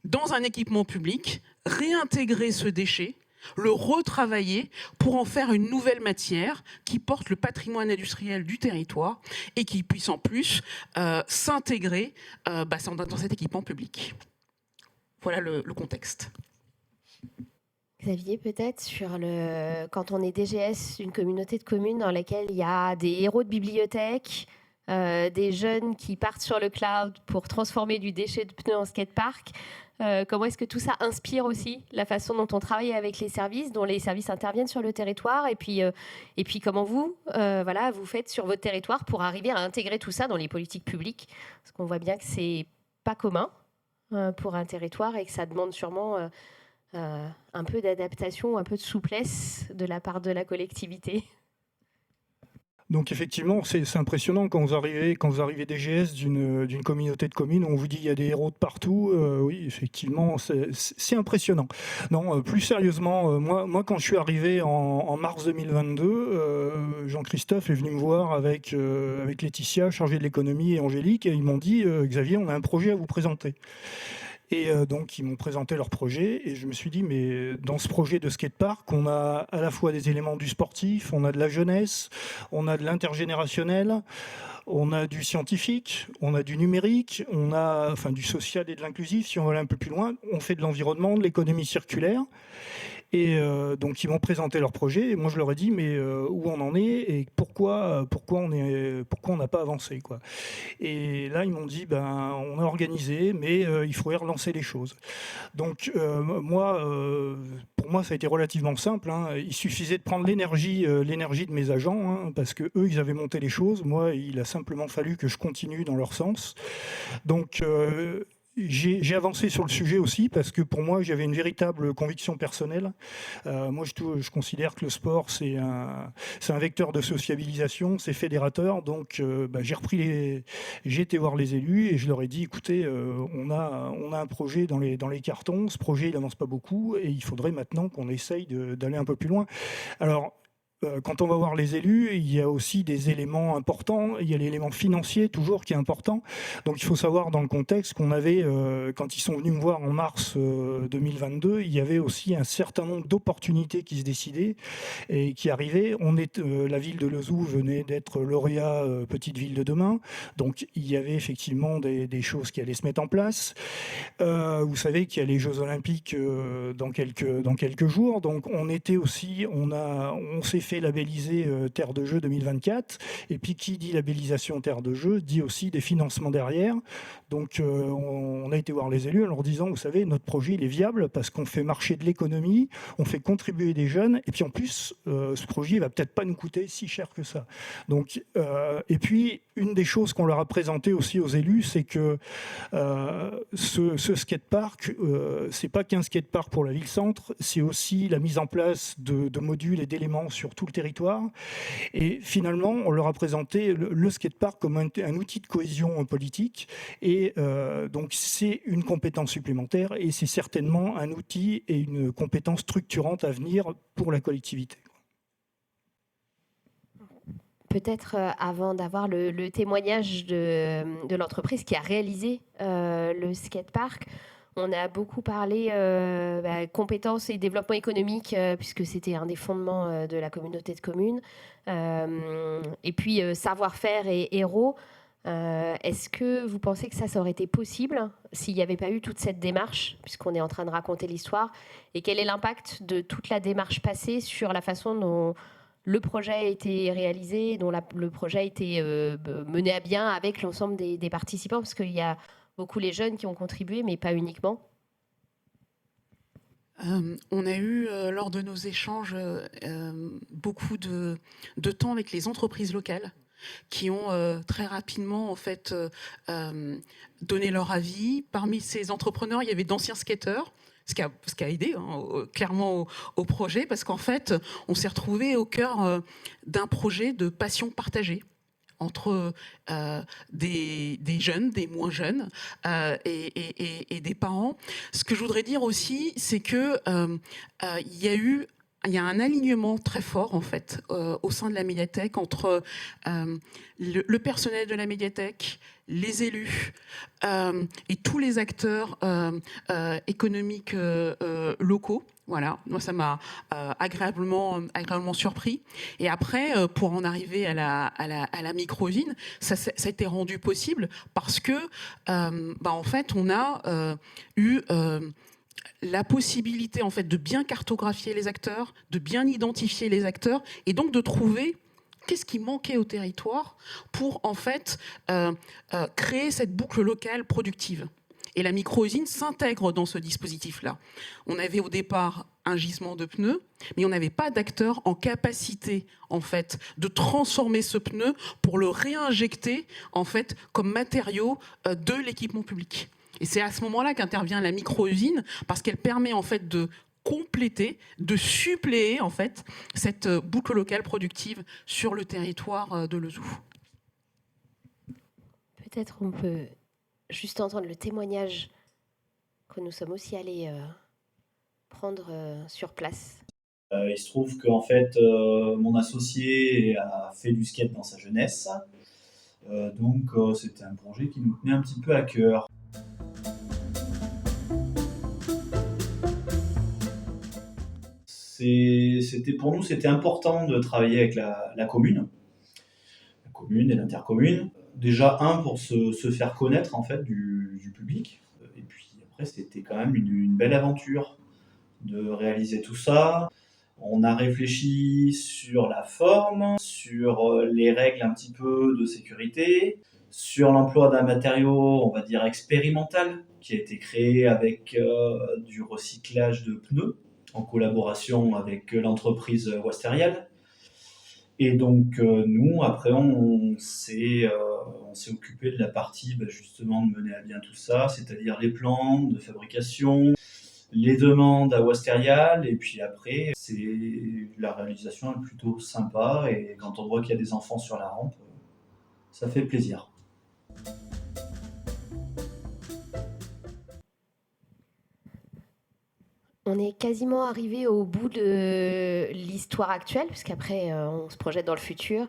dans un équipement public, réintégrer ce déchet, le retravailler pour en faire une nouvelle matière qui porte le patrimoine industriel du territoire et qui puisse en plus s'intégrer dans cet équipement public. Voilà le contexte. Xavier, peut-être quand on est DGS d'une communauté de communes dans laquelle il y a des héros de bibliothèque, des jeunes qui partent sur le cloud pour transformer du déchet de pneus en skatepark. Comment est-ce que tout ça inspire aussi la façon dont on travaille avec les services, dont les services interviennent sur le territoire, et puis comment vous faites sur votre territoire pour arriver à intégrer tout ça dans les politiques publiques, parce qu'on voit bien que c'est pas commun pour un territoire et que ça demande sûrement un peu d'adaptation, un peu de souplesse de la part de la collectivité. Donc effectivement, c'est impressionnant quand vous arrivez DGS d'une communauté de communes, on vous dit il y a des héros de partout. Oui, effectivement, c'est impressionnant. Non, plus sérieusement, moi quand je suis arrivé en mars 2022, Jean-Christophe est venu me voir avec Laetitia, chargée de l'économie, et Angélique, et ils m'ont dit Xavier, on a un projet à vous présenter. Et donc, ils m'ont présenté leur projet et je me suis dit, mais dans ce projet de skatepark, on a à la fois des éléments du sportif, on a de la jeunesse, on a de l'intergénérationnel, on a du scientifique, on a du numérique, on a du social et de l'inclusif, si on va aller un peu plus loin. On fait de l'environnement, de l'économie circulaire. Et donc, ils m'ont présenté leur projet et moi, je leur ai dit, mais où on en est et pourquoi on n'a pas avancé, quoi. Et là, ils m'ont dit, on a organisé, mais il faudrait relancer les choses. Donc, pour moi, ça a été relativement simple. Il suffisait de prendre l'énergie de mes agents, parce que eux, ils avaient monté les choses. Moi, il a simplement fallu que je continue dans leur sens. Donc, j'ai avancé sur le sujet aussi parce que pour moi, j'avais une véritable conviction personnelle. Moi, je considère que le sport, c'est un vecteur de sociabilisation, c'est fédérateur. Donc, j'ai été voir les élus et je leur ai dit, écoutez, on a un projet dans les cartons. Ce projet, il n'avance pas beaucoup et il faudrait maintenant qu'on essaye d'aller un peu plus loin. Alors, quand on va voir les élus, il y a aussi des éléments importants. Il y a l'élément financier, toujours, qui est important. Donc, il faut savoir dans le contexte qu'on avait, quand ils sont venus me voir en mars 2022, il y avait aussi un certain nombre d'opportunités qui se décidaient et qui arrivaient. La ville de Lezoux venait d'être lauréat Petite Ville de demain. Donc, il y avait effectivement des choses qui allaient se mettre en place. Vous savez qu'il y a les Jeux Olympiques dans quelques jours. Donc, on s'est fait labelliser Terre de Jeux 2024. Et puis, qui dit labellisation Terre de Jeux, dit aussi des financements derrière. Donc, on a été voir les élus en leur disant, vous savez, notre projet, il est viable parce qu'on fait marcher de l'économie, on fait contribuer des jeunes. Et puis, en plus, ce projet, il va peut-être pas nous coûter si cher que ça. Donc, et puis, une des choses qu'on leur a présentées aussi aux élus, c'est que ce skatepark, c'est pas qu'un skatepark pour la ville-centre, c'est aussi la mise en place de modules et d'éléments sur tout le territoire. Et finalement, on leur a présenté le skatepark comme un outil de cohésion politique. Et donc, c'est une compétence supplémentaire et c'est certainement un outil et une compétence structurante à venir pour la collectivité. Peut-être avant d'avoir le témoignage de l'entreprise qui a réalisé le skatepark, on a beaucoup parlé compétences et développement économique, puisque c'était un des fondements de la communauté de communes. Et puis savoir-faire et héros. Est-ce que vous pensez que ça aurait été possible s'il n'y avait pas eu toute cette démarche, puisqu'on est en train de raconter l'histoire? Et quel est l'impact de toute la démarche passée sur la façon dont le projet a été réalisé, dont le projet a été mené à bien avec l'ensemble des participants? Parce qu'il y a beaucoup les jeunes qui ont contribué, mais pas uniquement. On a eu, lors de nos échanges, beaucoup de temps avec les entreprises locales qui ont très rapidement en fait, donné leur avis. Parmi ces entrepreneurs, il y avait d'anciens skateurs, ce qui a aidé clairement au projet, parce qu'en fait, on s'est retrouvé au cœur d'un projet de passion partagée entre des jeunes, des moins jeunes et des parents. Ce que je voudrais dire aussi, c'est que il y a un alignement très fort en fait au sein de la médiathèque entre le personnel de la médiathèque, les élus et tous les acteurs économiques locaux. Voilà, moi ça m'a agréablement surpris. Et après, pour en arriver à la micro-usine, ça a été rendu possible parce que en fait on a eu la possibilité en fait de bien cartographier les acteurs, de bien identifier les acteurs et donc de trouver qu'est-ce qui manquait au territoire pour en fait créer cette boucle locale productive. Et la micro-usine s'intègre dans ce dispositif-là. On avait au départ un gisement de pneus, mais on n'avait pas d'acteurs en capacité en fait de transformer ce pneu pour le réinjecter en fait comme matériau de l'équipement public. Et c'est à ce moment-là qu'intervient la micro-usine, parce qu'elle permet en fait de compléter, de suppléer en fait cette boucle locale productive sur le territoire de Lezoux. Peut-être on peut juste entendre le témoignage que nous sommes aussi allés prendre sur place. Il se trouve qu'en fait, mon associé a fait du skate dans sa jeunesse. Donc, c'était un projet qui nous tenait un petit peu à cœur. Pour nous, c'était important de travailler avec la commune et l'intercommune. Déjà, pour se faire connaître en fait du public. Et puis après, c'était quand même une belle aventure de réaliser tout ça. On a réfléchi sur la forme, sur les règles un petit peu de sécurité, sur l'emploi d'un matériau, on va dire, expérimental, qui a été créé avec du recyclage de pneus, en collaboration avec l'entreprise Wasterial. Et donc, nous, après, on s'est occupé de la partie, justement, de mener à bien tout ça, c'est-à-dire les plans de fabrication, les demandes à Wasterial, et puis après, la réalisation est plutôt sympa, et quand on voit qu'il y a des enfants sur la rampe, ça fait plaisir. On est quasiment arrivé au bout de l'histoire actuelle, puisqu'après, on se projette dans le futur.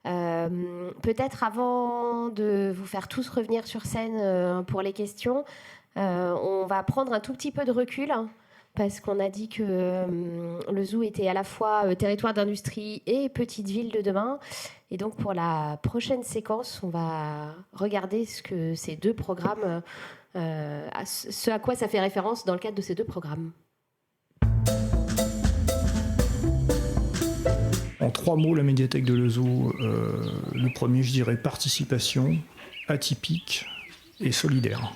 Peut-être avant de vous faire tous revenir sur scène pour les questions, on va prendre un tout petit peu de recul, hein, parce qu'on a dit que Lezoux était à la fois territoire d'industrie et petite ville de demain. Et donc, pour la prochaine séquence, on va regarder ce que ces deux programmes, ce à quoi ça fait référence dans le cadre de ces deux programmes. En 3 mots, la médiathèque de Lezoux, le premier, je dirais participation, atypique et solidaire.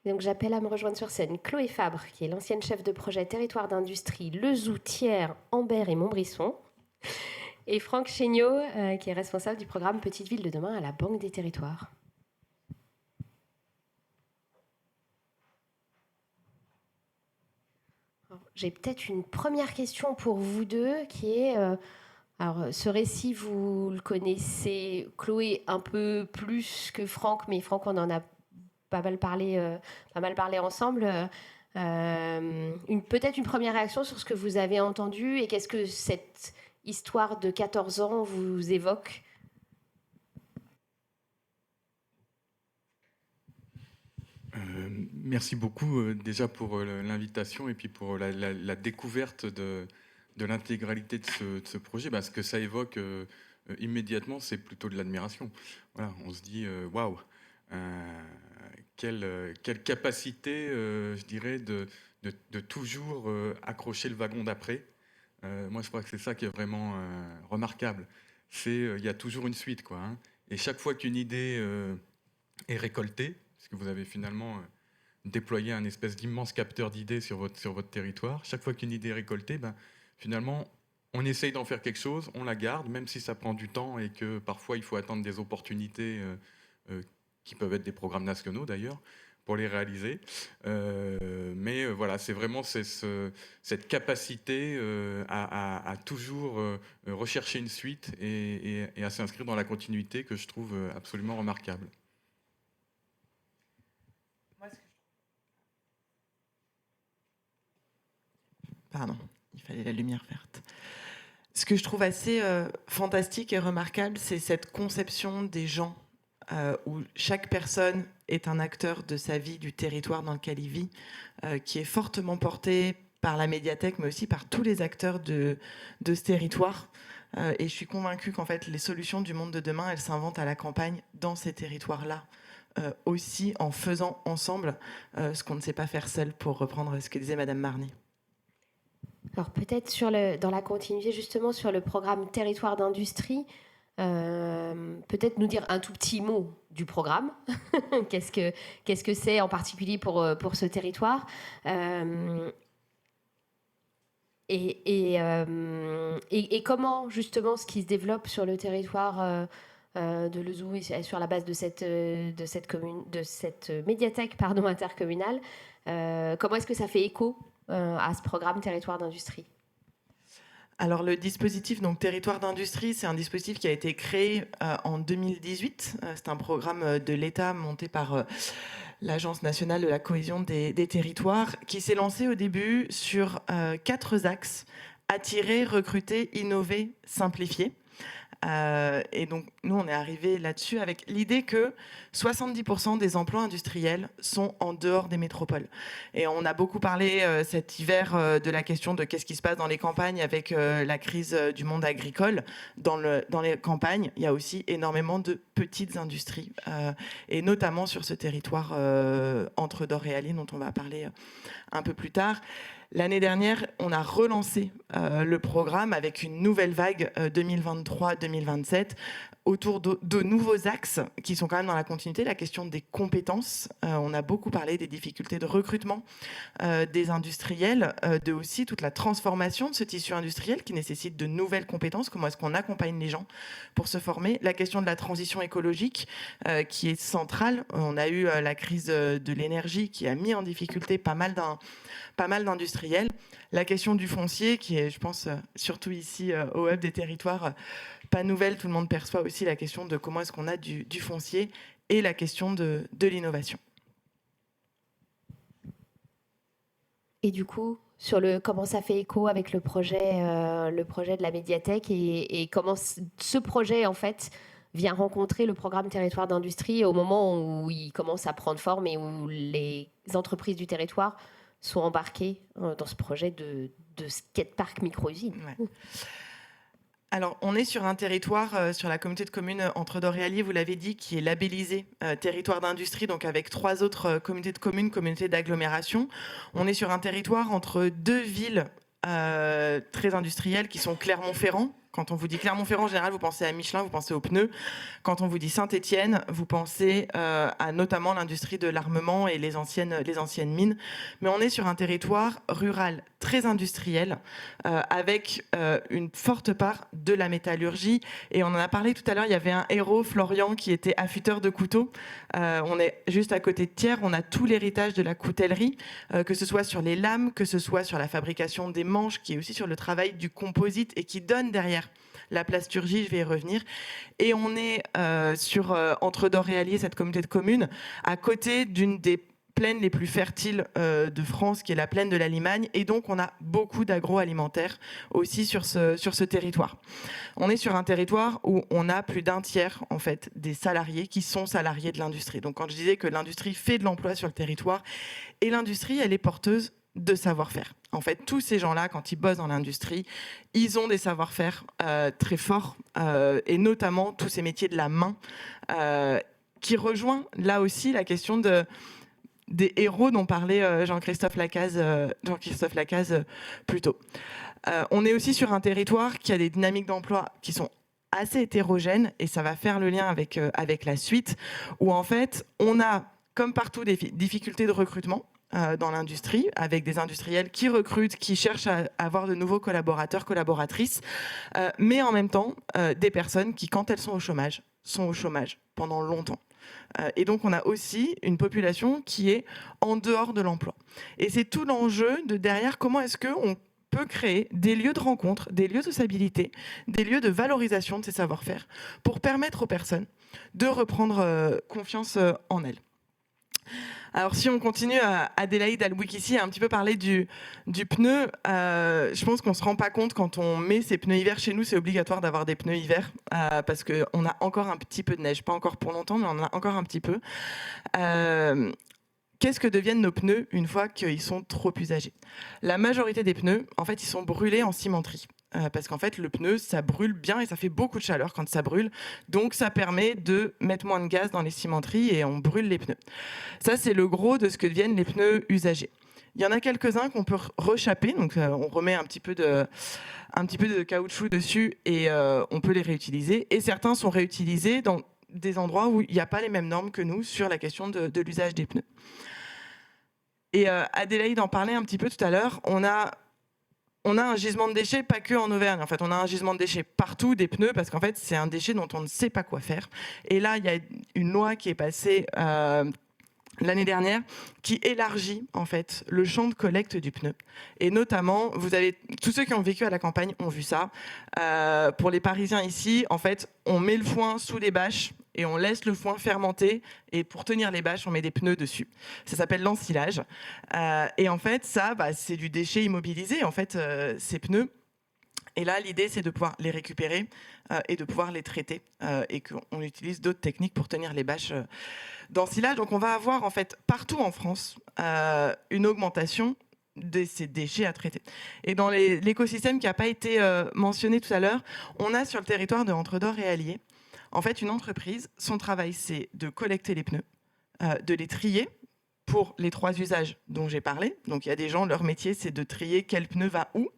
Donc j'appelle à me rejoindre sur scène Chloé Fabre, qui est l'ancienne chef de projet territoire d'industrie Lezoux, Thiers, Ambert et Montbrisson, et Franck Chéniaud, qui est responsable du programme Petite Ville de demain à la Banque des Territoires. J'ai peut-être une première question pour vous deux, qui est... alors, ce récit, vous le connaissez, Chloé, un peu plus que Franck, mais Franck, on en a pas mal parlé ensemble. Peut-être une première réaction sur ce que vous avez entendu et qu'est-ce que cette histoire de 14 ans vous évoque ? Merci beaucoup déjà pour l'invitation et puis pour la découverte de l'intégralité de ce projet. Ce que ça évoque immédiatement, c'est plutôt de l'admiration. Voilà, on se dit waouh, quelle capacité, je dirais, de toujours accrocher le wagon d'après. Moi, je crois que c'est ça qui est vraiment remarquable. Il y a toujours une suite, quoi. Hein. Et chaque fois qu'une idée est récoltée, parce que vous avez finalement déployé un espèce d'immense capteur d'idées sur votre territoire. Chaque fois qu'une idée est récoltée, finalement, on essaye d'en faire quelque chose, on la garde, même si ça prend du temps et que parfois il faut attendre des opportunités qui peuvent être des programmes nationaux d'ailleurs, pour les réaliser. Mais voilà, c'est vraiment cette capacité à toujours rechercher une suite et à s'inscrire dans la continuité que je trouve absolument remarquable. Pardon, il fallait la lumière verte. Ce que je trouve assez fantastique et remarquable, c'est cette conception des gens où chaque personne est un acteur de sa vie, du territoire dans lequel il vit, qui est fortement porté par la médiathèque, mais aussi par tous les acteurs de ce territoire. Et je suis convaincue qu'en fait, les solutions du monde de demain, elles s'inventent à la campagne, dans ces territoires-là. Aussi en faisant ensemble ce qu'on ne sait pas faire seul, pour reprendre ce que disait Madame Marny. Alors peut-être dans la continuité justement sur le programme Territoire d'industrie, peut-être nous dire un tout petit mot du programme. Qu'est-ce que c'est en particulier pour ce territoire et comment justement ce qui se développe sur le territoire de Lezou et sur la base de cette médiathèque intercommunale. Comment est-ce que ça fait écho à ce programme Territoire d'industrie ? Alors le dispositif donc Territoire d'industrie, c'est un dispositif qui a été créé en 2018. C'est un programme de l'État monté par l'Agence nationale de la cohésion des territoires, qui s'est lancé au début sur 4 axes: attirer, recruter, innover, simplifier. Et donc, nous, on est arrivé là-dessus avec l'idée que 70% des emplois industriels sont en dehors des métropoles. Et on a beaucoup parlé cet hiver de la question de qu'est-ce qui se passe dans les campagnes avec la crise du monde agricole. Dans les campagnes, il y a aussi énormément de petites industries, et notamment sur ce territoire entre Dore et Alline, dont on va parler un peu plus tard. L'année dernière, on a relancé le programme avec une nouvelle vague 2023-2027 autour de nouveaux axes qui sont quand même dans la continuité. La question des compétences, on a beaucoup parlé des difficultés de recrutement des industriels, de aussi toute la transformation de ce tissu industriel qui nécessite de nouvelles compétences. Comment est-ce qu'on accompagne les gens pour se former? La question de la transition écologique qui est centrale. On a eu la crise de l'énergie qui a mis en difficulté pas mal d'industriels. La question du foncier, qui est, je pense, surtout ici au Hub des territoires, pas nouvelle. Tout le monde perçoit aussi la question de comment est-ce qu'on a du foncier et la question de l'innovation. Et du coup, sur comment ça fait écho avec le projet de la médiathèque et comment ce projet, en fait, vient rencontrer le programme Territoire d'industrie au moment où il commence à prendre forme et où les entreprises du territoire sont embarquées dans ce projet de skatepark micro-usine. Ouais. Alors, on est sur un territoire, sur la communauté de communes entre Dore et Allier, vous l'avez dit, qui est labellisé territoire d'industrie, donc avec 3 autres communautés de communes, communautés d'agglomération. On est sur un territoire entre 2 villes très industrielles qui sont Clermont-Ferrand. Quand on vous dit Clermont-Ferrand, en général, vous pensez à Michelin, vous pensez aux pneus. Quand on vous dit Saint-Étienne, vous pensez à notamment l'industrie de l'armement et les anciennes mines. Mais on est sur un territoire rural très industriel, avec une forte part de la métallurgie. Et on en a parlé tout à l'heure, il y avait un héros, Florian, qui était affûteur de couteaux. On est juste à côté de Thiers, on a tout l'héritage de la coutellerie, que ce soit sur les lames, que ce soit sur la fabrication des manches, qui est aussi sur le travail du composite et qui donne derrière la plasturgie, je vais y revenir. Et on est entre Dore et Allier, cette communauté de communes, à côté d'une des plaines les plus fertiles de France, qui est la plaine de la Limagne. Et donc, on a beaucoup d'agroalimentaire aussi sur ce territoire. On est sur un territoire où on a plus d'un tiers, en fait, des salariés qui sont salariés de l'industrie. Donc, quand je disais que l'industrie fait de l'emploi sur le territoire, et l'industrie, elle est porteuse de savoir-faire. En fait, tous ces gens-là, quand ils bossent dans l'industrie, ils ont des savoir-faire très forts, et notamment tous ces métiers de la main, qui rejoint là aussi la question des héros dont parlait Jean-Christophe Lacaze plus tôt. On est aussi sur un territoire qui a des dynamiques d'emploi qui sont assez hétérogènes, et ça va faire le lien avec la suite, où en fait, on a, comme partout, des difficultés de recrutement dans l'industrie, avec des industriels qui recrutent, qui cherchent à avoir de nouveaux collaborateurs, collaboratrices, mais en même temps, des personnes qui, quand elles sont au chômage pendant longtemps. Et donc, on a aussi une population qui est en dehors de l'emploi. Et c'est tout l'enjeu de derrière, comment est-ce qu'on peut créer des lieux de rencontre, des lieux de sociabilité, des lieux de valorisation de ces savoir-faire, pour permettre aux personnes de reprendre confiance en elles. Alors, si on continue, Adélaïde Albuik ici a un petit peu parlé du pneu. Je pense qu'on ne se rend pas compte quand on met ces pneus hiver. Chez nous, c'est obligatoire d'avoir des pneus hiver parce qu'on a encore un petit peu de neige. Pas encore pour longtemps, mais on en a encore un petit peu. Qu'est-ce que deviennent nos pneus une fois qu'ils sont trop usagés? La majorité des pneus, en fait, ils sont brûlés en cimenterie. Parce qu'en fait, le pneu, ça brûle bien et ça fait beaucoup de chaleur quand ça brûle. Donc, ça permet de mettre moins de gaz dans les cimenteries et on brûle les pneus. Ça, c'est le gros de ce que deviennent les pneus usagés. Il y en a quelques-uns qu'on peut rechapper. Donc, on remet un petit peu de caoutchouc dessus et on peut les réutiliser. Et certains sont réutilisés dans des endroits où il n'y a pas les mêmes normes que nous sur la question de l'usage des pneus. Et Adélaïde en parlait un petit peu tout à l'heure. On a on a un gisement de déchets, pas que en Auvergne. En fait, on a un gisement de déchets partout, des pneus, parce qu'en fait, c'est un déchet dont on ne sait pas quoi faire. Et là, il y a une loi qui est passée l'année dernière qui élargit en fait le champ de collecte du pneu. Et notamment, vous avez tous ceux qui ont vécu à la campagne ont vu ça. Pour les Parisiens ici, en fait, on met le foin sous les bâches et on laisse le foin fermenter. Et pour tenir les bâches, on met des pneus dessus. Ça s'appelle l'ensilage. Et en fait, ça, c'est du déchet immobilisé. En fait, ces pneus. Et là, l'idée, c'est de pouvoir les récupérer et de pouvoir les traiter et qu'on utilise d'autres techniques pour tenir les bâches d'ensilage. Donc, on va avoir en fait partout en France une augmentation de ces déchets à traiter. Et dans l'écosystème qui n'a pas été mentionné tout à l'heure, on a sur le territoire de Entre-Dors et Allier, en fait, une entreprise. Son travail, c'est de collecter les pneus, de les trier pour les 3 usages dont j'ai parlé. Donc, il y a des gens, leur métier, c'est de trier quel pneu va où.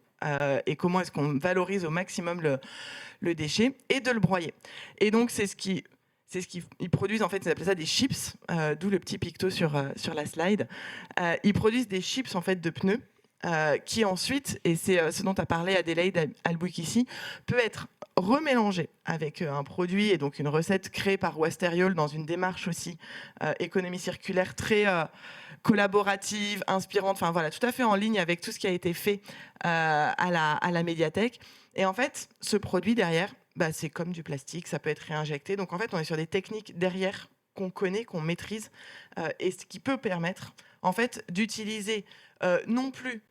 Et comment est-ce qu'on valorise au maximum le déchet et de le broyer. Et donc, c'est ce qu'ils produisent, en fait, ils appellent ça des chips, d'où le petit picto sur la slide. Ils produisent des chips, en fait, de pneus qui ensuite, et c'est ce dont a parlé Adélaïde Albouikissi, peut être remélangé avec un produit et donc une recette créée par Westeriol dans une démarche aussi économie circulaire très collaborative, inspirante, enfin voilà, tout à fait en ligne avec tout ce qui a été fait à la médiathèque. Et en fait, ce produit derrière, c'est comme du plastique, ça peut être réinjecté. Donc en fait, on est sur des techniques derrière qu'on connaît, qu'on maîtrise, et ce qui peut permettre en fait d'utiliser non plus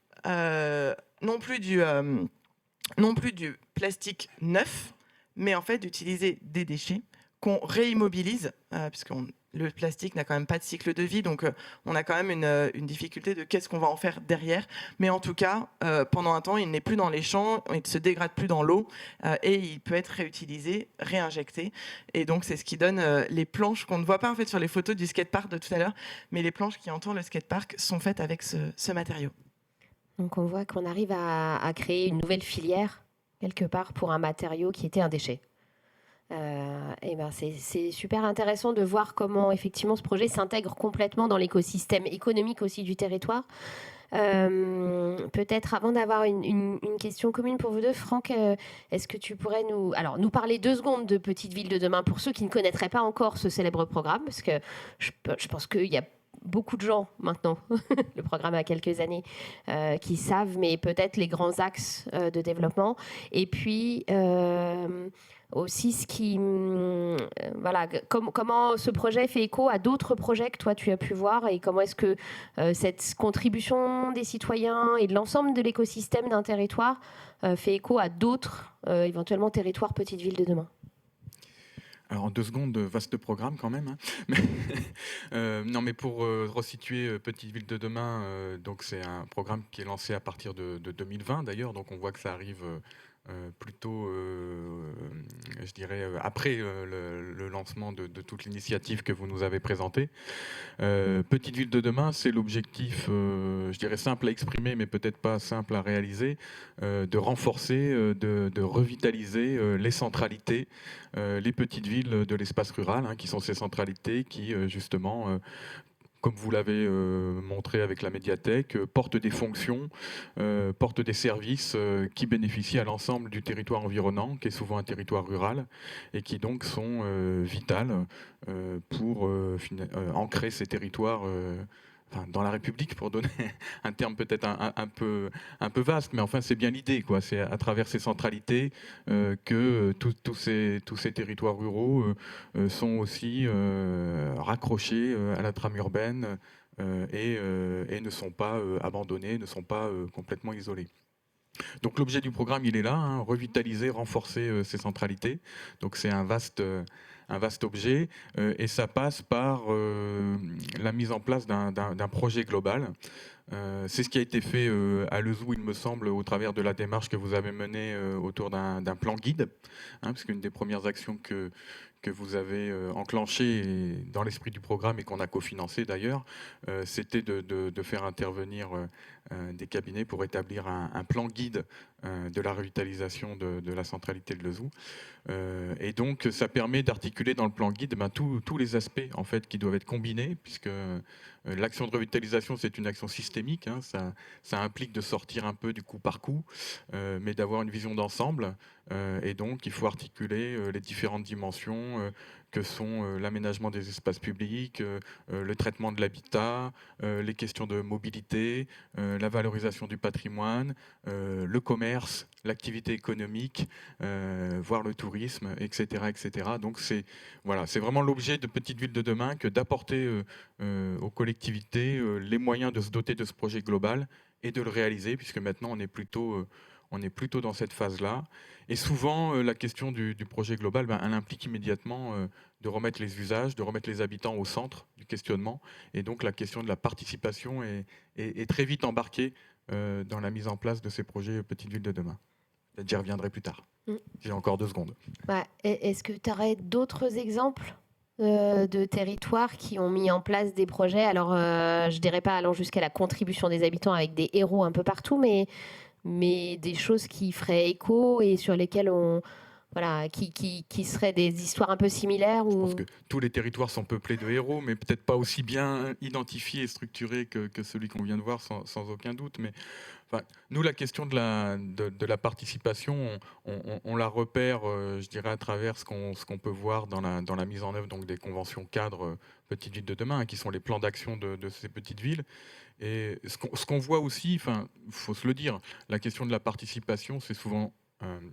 du plastique neuf, mais en fait d'utiliser des déchets qu'on réimmobilise, puisque le plastique n'a quand même pas de cycle de vie, donc on a quand même une difficulté de qu'est-ce qu'on va en faire derrière. Mais en tout cas, pendant un temps, il n'est plus dans les champs, il ne se dégrade plus dans l'eau, et il peut être réutilisé, réinjecté. Et donc c'est ce qui donne les planches qu'on ne voit pas en fait sur les photos du skatepark de tout à l'heure, mais les planches qui entourent le skatepark sont faites avec ce matériau. Donc on voit qu'on arrive à créer une nouvelle filière quelque part pour un matériau qui était un déchet. C'est super intéressant de voir comment effectivement ce projet s'intègre complètement dans l'écosystème économique aussi du territoire. Peut-être avant d'avoir une question commune pour vous deux, Franck, est-ce que tu pourrais nous parler 2 secondes de Petite Ville de demain pour ceux qui ne connaîtraient pas encore ce célèbre programme, parce que je pense qu'il y a beaucoup de gens maintenant, le programme a quelques années, qui savent, mais peut-être les grands axes de développement. Et puis aussi comment ce projet fait écho à d'autres projets que toi tu as pu voir, et comment est-ce que cette contribution des citoyens et de l'ensemble de l'écosystème d'un territoire fait écho à d'autres éventuellement territoires Petite Ville de demain. Alors en 2 secondes, vaste programme quand même. Non, mais pour resituer Petite Ville de demain, donc c'est un programme qui est lancé à partir de 2020 d'ailleurs, donc on voit que ça arrive plutôt, je dirais, après le lancement de toute l'initiative que vous nous avez présentée. Petite Ville de demain, c'est l'objectif, je dirais, simple à exprimer, mais peut-être pas simple à réaliser, de renforcer, de revitaliser les centralités, les petites villes de l'espace rural, qui sont ces centralités qui, justement, comme vous l'avez montré avec la médiathèque, portent des fonctions, portent des services qui bénéficient à l'ensemble du territoire environnant, qui est souvent un territoire rural, et qui donc sont vitales pour ancrer ces territoires dans la République, pour donner un terme peut-être un peu vaste, mais enfin c'est bien l'idée, quoi. C'est à travers ces centralités que tous ces territoires ruraux sont aussi raccrochés à la trame urbaine et ne sont pas abandonnés, ne sont pas complètement isolés. Donc l'objet du programme, il est là, revitaliser, renforcer ces centralités. Donc c'est un vaste objet, et ça passe par la mise en place d'un projet global. C'est ce qui a été fait à Lezou, il me semble, au travers de la démarche que vous avez menée autour d'un plan guide, parce qu'une des premières actions que vous avez enclenchée dans l'esprit du programme et qu'on a cofinancé d'ailleurs, c'était de faire intervenir des cabinets pour établir un plan guide de la revitalisation de la centralité de Lezoux. Et donc, ça permet d'articuler dans le plan guide tous les aspects en fait, qui doivent être combinés, puisque l'action de revitalisation, c'est une action systémique. Hein, ça implique de sortir un peu du coup par coup, mais d'avoir une vision d'ensemble. Et donc, il faut articuler les différentes dimensions que sont l'aménagement des espaces publics, le traitement de l'habitat, les questions de mobilité, la valorisation du patrimoine, le commerce, l'activité économique, voire le tourisme, etc., etc. Donc c'est vraiment l'objet de Petites Villes de demain que d'apporter aux collectivités les moyens de se doter de ce projet global et de le réaliser, puisque maintenant on est plutôt dans cette phase-là. Et souvent, la question du projet global, elle implique immédiatement de remettre les usages, de remettre les habitants au centre du questionnement. Et donc la question de la participation est très vite embarquée dans la mise en place de ces projets Petites Villes de demain. J'y reviendrai plus tard. J'ai encore 2 secondes. Est-ce que tu aurais d'autres exemples de territoires qui ont mis en place des projets? Alors, je dirais pas allant jusqu'à la contribution des habitants avec des héros un peu partout, mais des choses qui feraient écho et sur lesquelles qui seraient des histoires un peu similaires. Je pense que tous les territoires sont peuplés de héros, mais peut-être pas aussi bien identifiés et structurés que celui qu'on vient de voir, sans aucun doute. Mais nous, la question de la participation, on la repère, je dirais, à travers ce qu'on peut voir dans la mise en œuvre donc, des conventions cadres Petites Villes de demain, qui sont les plans d'action de ces petites villes. Et ce qu'on voit aussi, il faut se le dire, la question de la participation, c'est souvent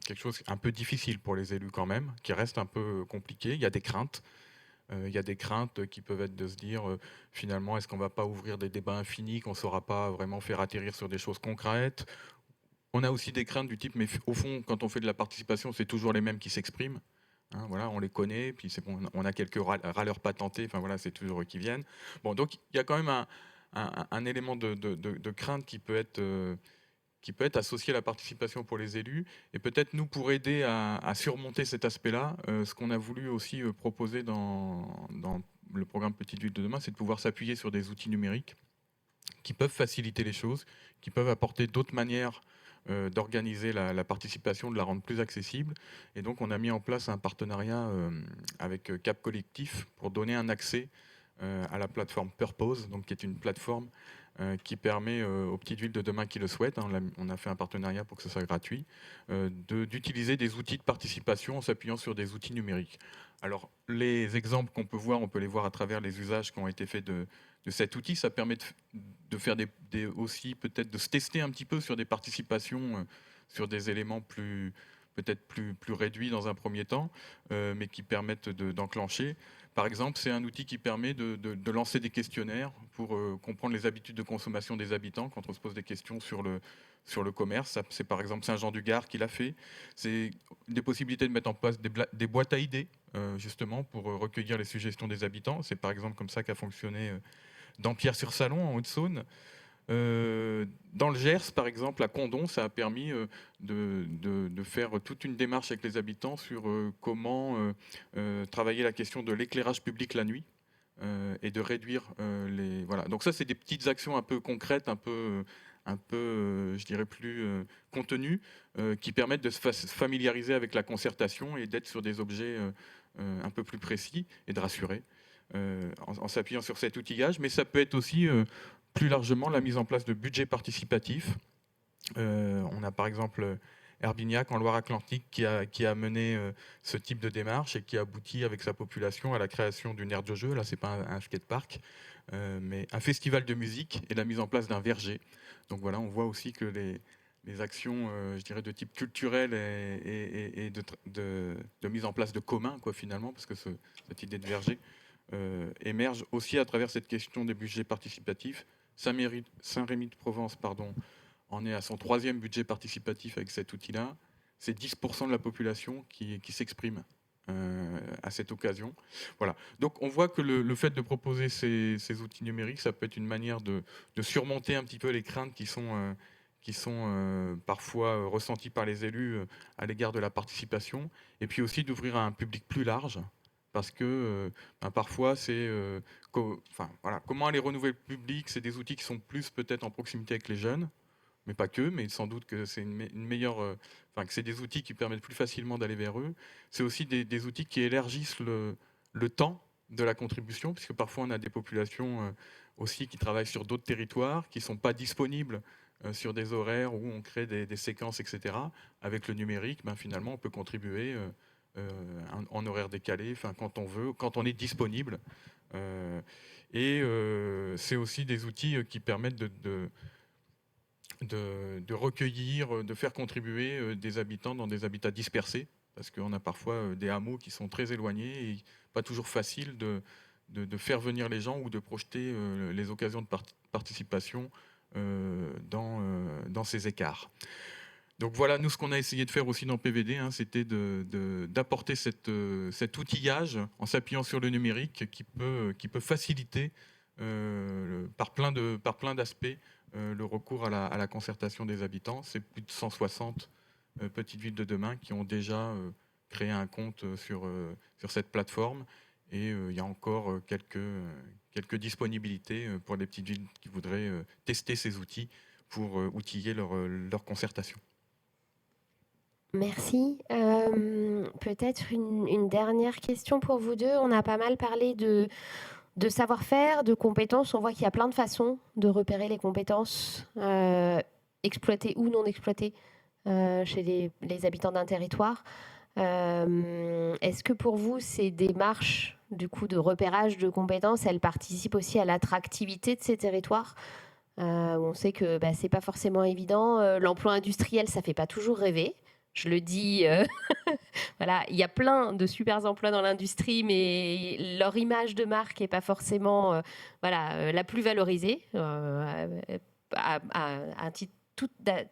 quelque chose un peu difficile pour les élus quand même, qui reste un peu compliqué. Il y a des craintes. Il y a des craintes qui peuvent être de se dire, finalement, est-ce qu'on ne va pas ouvrir des débats infinis, qu'on ne saura pas vraiment faire atterrir sur des choses concrètes? On a aussi des craintes du type, mais au fond, quand on fait de la participation, c'est toujours les mêmes qui s'expriment. Hein, voilà, on les connaît, puis c'est bon, on a quelques râleurs patentés, c'est toujours eux qui viennent. Bon, donc il y a quand même un élément de crainte qui peut être associé à la participation pour les élus. Et peut-être nous, pour aider à surmonter cet aspect-là, ce qu'on a voulu aussi proposer dans le programme Petites Villes de demain, c'est de pouvoir s'appuyer sur des outils numériques qui peuvent faciliter les choses, qui peuvent apporter d'autres manières d'organiser la participation, de la rendre plus accessible. Et donc, on a mis en place un partenariat avec Cap Collectif pour donner un accès à la plateforme Purpose, donc qui est une plateforme qui permet aux petites villes de demain qui le souhaitent, on a fait un partenariat pour que ce soit gratuit, d'utiliser des outils de participation en s'appuyant sur des outils numériques. Alors, les exemples qu'on peut voir, on peut les voir à travers les usages qui ont été faits de cet outil. Ça permet de faire aussi peut-être de se tester un petit peu sur des participations, sur des éléments peut-être plus réduits dans un premier temps, mais qui permettent d'enclencher. Par exemple, c'est un outil qui permet de lancer des questionnaires pour comprendre les habitudes de consommation des habitants quand on se pose des questions sur le commerce. C'est par exemple Saint-Jean-du-Gard qui l'a fait. C'est des possibilités de mettre en place des boîtes à idées, justement, pour recueillir les suggestions des habitants. C'est par exemple comme ça qu'a fonctionné Dampierre-sur-Salon, en Haute-Saône. Dans le Gers, par exemple, à Condon, ça a permis de faire toute une démarche avec les habitants sur comment travailler la question de l'éclairage public la nuit et de réduire les... Voilà. Donc ça, c'est des petites actions un peu concrètes, un peu je dirais, plus contenues, qui permettent de se familiariser avec la concertation et d'être sur des objets un peu plus précis et de rassurer en s'appuyant sur cet outillage. Mais ça peut être aussi... plus largement, la mise en place de budgets participatifs. On a par exemple Herbignac en Loire-Atlantique qui a mené ce type de démarche et qui a abouti avec sa population à la création d'une aire de jeu. Là, ce n'est pas un skatepark, mais un festival de musique et la mise en place d'un verger. Donc voilà, on voit aussi que les actions, je dirais, de type culturel et de mise en place de commun, quoi, finalement, parce que cette idée de verger émerge aussi à travers cette question des budgets participatifs. Saint-Rémy-de-Provence en est à son 3e budget participatif avec cet outil-là. C'est 10% de la population qui s'exprime à cette occasion. Voilà. Donc on voit que le fait de proposer ces outils numériques, ça peut être une manière de surmonter un petit peu les craintes qui sont parfois ressenties par les élus à l'égard de la participation, et puis aussi d'ouvrir à un public plus large. Parce que parfois, comment aller renouveler le public, c'est des outils qui sont plus peut-être en proximité avec les jeunes, mais pas que, mais sans doute que c'est une meilleure, que c'est des outils qui permettent plus facilement d'aller vers eux. C'est aussi des outils qui élargissent le temps de la contribution, puisque parfois on a des populations aussi qui travaillent sur d'autres territoires, qui ne sont pas disponibles sur des horaires où on crée des séquences, etc. Avec le numérique, finalement, on peut contribuer en horaire décalé, quand on veut, quand on est disponible. C'est aussi des outils qui permettent de recueillir, de faire contribuer des habitants dans des habitats dispersés, parce qu'on a parfois des hameaux qui sont très éloignés et pas toujours facile de faire venir les gens ou de projeter les occasions de participation dans ces écarts. Donc voilà, nous, ce qu'on a essayé de faire aussi dans PVD, c'était d'apporter cet outillage en s'appuyant sur le numérique qui peut faciliter par plein d'aspects le recours à la concertation des habitants. C'est plus de 160 petites villes de demain qui ont déjà créé un compte sur cette plateforme. Et il y a encore quelques disponibilités pour les petites villes qui voudraient tester ces outils pour outiller leur concertation. Merci. Peut-être une dernière question pour vous deux. On a pas mal parlé de savoir-faire, de compétences. On voit qu'il y a plein de façons de repérer les compétences exploitées ou non exploitées chez les habitants d'un territoire. Est-ce que pour vous, ces démarches du coup, de repérage de compétences, elles participent aussi à l'attractivité de ces territoires on sait que c'est pas forcément évident. L'emploi industriel, ça fait pas toujours rêver. Je le dis, voilà, il y a plein de super emplois dans l'industrie, mais leur image de marque n'est pas forcément la plus valorisée. À un titre,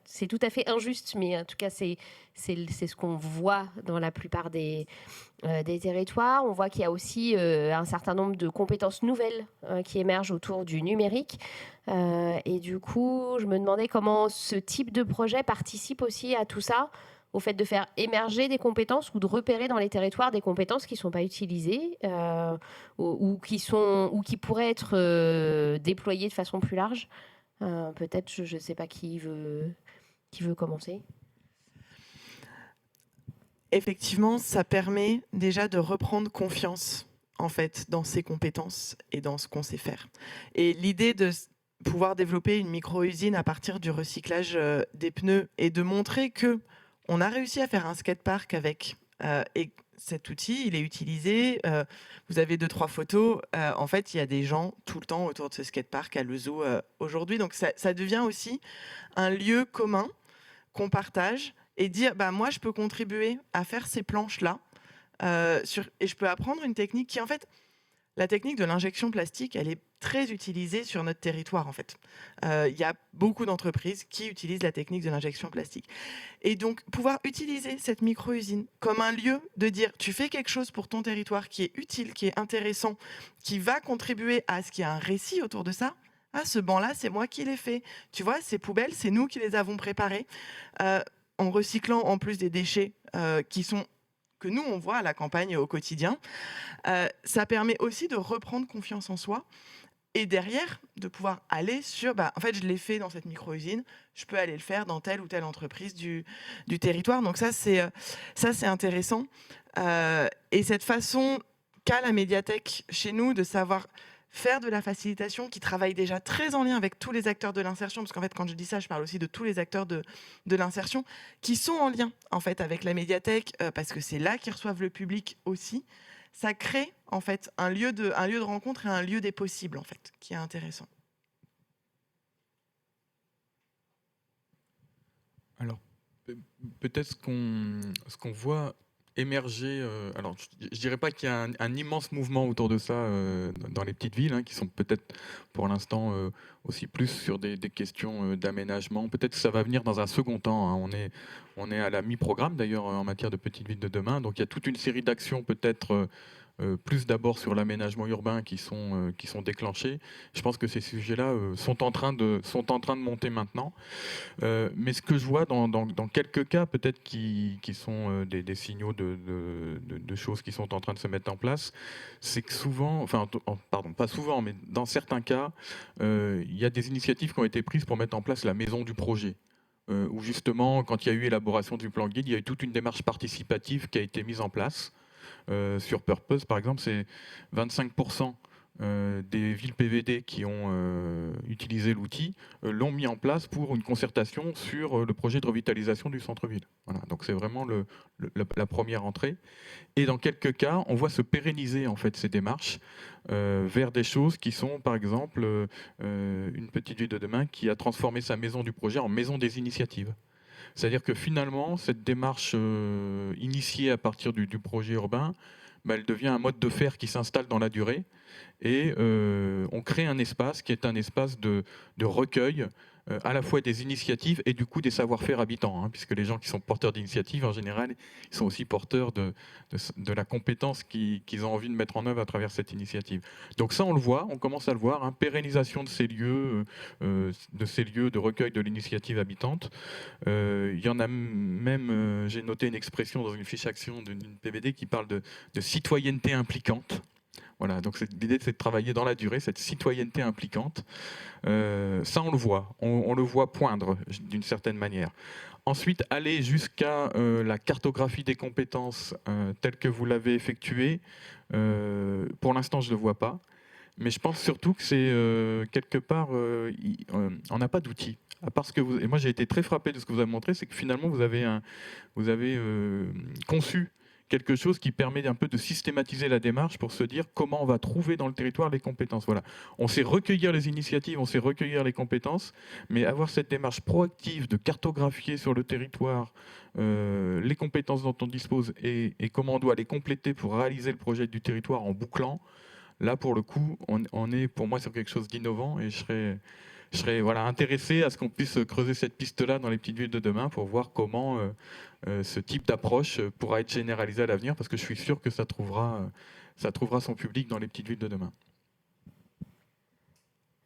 c'est tout à fait injuste, mais en tout cas, c'est ce qu'on voit dans la plupart des territoires. On voit qu'il y a aussi un certain nombre de compétences nouvelles qui émergent autour du numérique. Et du coup, je me demandais comment ce type de projet participe aussi à tout ça, au fait de faire émerger des compétences ou de repérer dans les territoires des compétences qui ne sont pas utilisées ou qui pourraient être déployées de façon plus large. Peut-être, je ne sais pas qui veut commencer. Effectivement, ça permet déjà de reprendre confiance en fait dans ses compétences et dans ce qu'on sait faire. Et l'idée de pouvoir développer une micro-usine à partir du recyclage des pneus et de montrer que on a réussi à faire un skatepark avec et cet outil, il est utilisé. Vous avez 2-3 photos. En fait, il y a des gens tout le temps autour de ce skatepark à Lezoux aujourd'hui. Donc, ça devient aussi un lieu commun qu'on partage et dire, moi, je peux contribuer à faire ces planches-là et je peux apprendre une technique qui, en fait, la technique de l'injection plastique, elle est très utilisée sur notre territoire, en fait. Il y a beaucoup d'entreprises qui utilisent la technique de l'injection plastique. Et donc, pouvoir utiliser cette micro-usine comme un lieu de dire, tu fais quelque chose pour ton territoire qui est utile, qui est intéressant, qui va contribuer à ce qu'il y ait un récit autour de ça. Ah, ce banc-là, c'est moi qui l'ai fait. Tu vois, ces poubelles, c'est nous qui les avons préparées. En recyclant en plus des déchets que nous, on voit à la campagne au quotidien, ça permet aussi de reprendre confiance en soi et derrière, de pouvoir aller sur, en fait, je l'ai fait dans cette micro-usine, je peux aller le faire dans telle ou telle entreprise du territoire. Donc ça, c'est intéressant. Et cette façon qu'a la médiathèque chez nous de savoir faire de la facilitation, qui travaille déjà très en lien avec tous les acteurs de l'insertion, parce qu'en fait, quand je dis ça, je parle aussi de tous les acteurs de l'insertion, qui sont en lien, en fait, avec la médiathèque, parce que c'est là qu'ils reçoivent le public aussi. Ça crée, en fait, un lieu de rencontre et un lieu des possibles, en fait, qui est intéressant. Alors, peut-être ce qu'on voit émerger, alors je dirais pas qu'il y a un immense mouvement autour de ça dans les petites villes, qui sont peut-être pour l'instant aussi plus sur des questions d'aménagement. Peut-être que ça va venir dans un second temps. On est à la mi-programme d'ailleurs en matière de petites villes de demain, donc il y a toute une série d'actions peut-être plus d'abord sur l'aménagement urbain qui sont déclenchés. Je pense que ces sujets-là sont en train de monter maintenant. Mais ce que je vois dans quelques cas, peut-être qui sont des signaux de choses qui sont en train de se mettre en place, c'est que souvent, pardon, pas souvent, mais dans certains cas, il y a des initiatives qui ont été prises pour mettre en place la maison du projet. où justement, quand il y a eu élaboration du plan guide, il y a eu toute une démarche participative qui a été mise en place. Sur Purpose, par exemple, c'est 25% des villes PVD qui ont utilisé l'outil l'ont mis en place pour une concertation sur le projet de revitalisation du centre-ville. Voilà, donc c'est vraiment la première entrée. Et dans quelques cas, on voit se pérenniser en fait ces démarches vers des choses qui sont, par exemple, une petite ville de demain qui a transformé sa maison du projet en maison des initiatives. C'est-à-dire que finalement, cette démarche initiée à partir du projet urbain, elle devient un mode de faire qui s'installe dans la durée et on crée un espace qui est un espace de recueil à la fois des initiatives et du coup des savoir-faire habitants, hein, puisque les gens qui sont porteurs d'initiatives, en général, ils sont aussi porteurs de la compétence qu'ils ont envie de mettre en œuvre à travers cette initiative. Donc ça, on le voit, on commence à le voir, hein, pérennisation de ces lieux de recueil de l'initiative habitante. Il y en a même, j'ai noté une expression dans une fiche action d'une PVD qui parle de citoyenneté impliquante. Voilà, donc l'idée, c'est de travailler dans la durée, cette citoyenneté impliquante. Ça, on le voit. On le voit poindre d'une certaine manière. Ensuite, aller jusqu'à la cartographie des compétences telle que vous l'avez effectuée, pour l'instant, je ne le vois pas. Mais je pense surtout que c'est quelque part, on n'a pas d'outils. À part ce que et moi, j'ai été très frappé de ce que vous avez montré, c'est que finalement, vous avez conçu quelque chose qui permet un peu de systématiser la démarche pour se dire comment on va trouver dans le territoire les compétences. Voilà. On sait recueillir les initiatives, on sait recueillir les compétences, mais avoir cette démarche proactive de cartographier sur le territoire les compétences dont on dispose et comment on doit les compléter pour réaliser le projet du territoire en bouclant, là, pour le coup, on est pour moi sur quelque chose d'innovant et je serais intéressé à ce qu'on puisse creuser cette piste-là dans les petites villes de demain pour voir comment ce type d'approche pourra être généralisé à l'avenir, parce que je suis sûr que ça trouvera son public dans les petites villes de demain.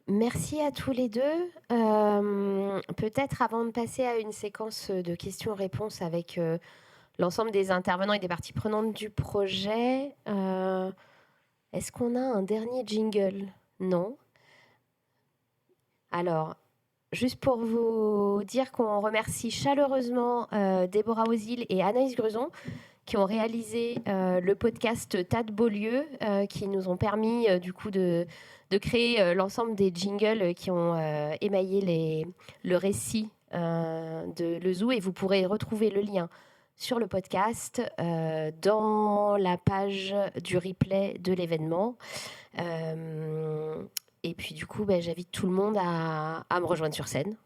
Merci à tous les deux. Peut-être avant de passer à une séquence de questions-réponses avec l'ensemble des intervenants et des parties prenantes du projet, est-ce qu'on a un dernier jingle? Non. Alors, juste pour vous dire qu'on remercie chaleureusement Déborah Ozil et Anaïs Gruson qui ont réalisé le podcast Tas de Beaulieu, qui nous ont permis du coup de créer l'ensemble des jingles qui ont émaillé le récit de Le Zoo. Et vous pourrez retrouver le lien sur le podcast dans la page du replay de l'événement. Et puis du coup, j'invite tout le monde à me rejoindre sur scène.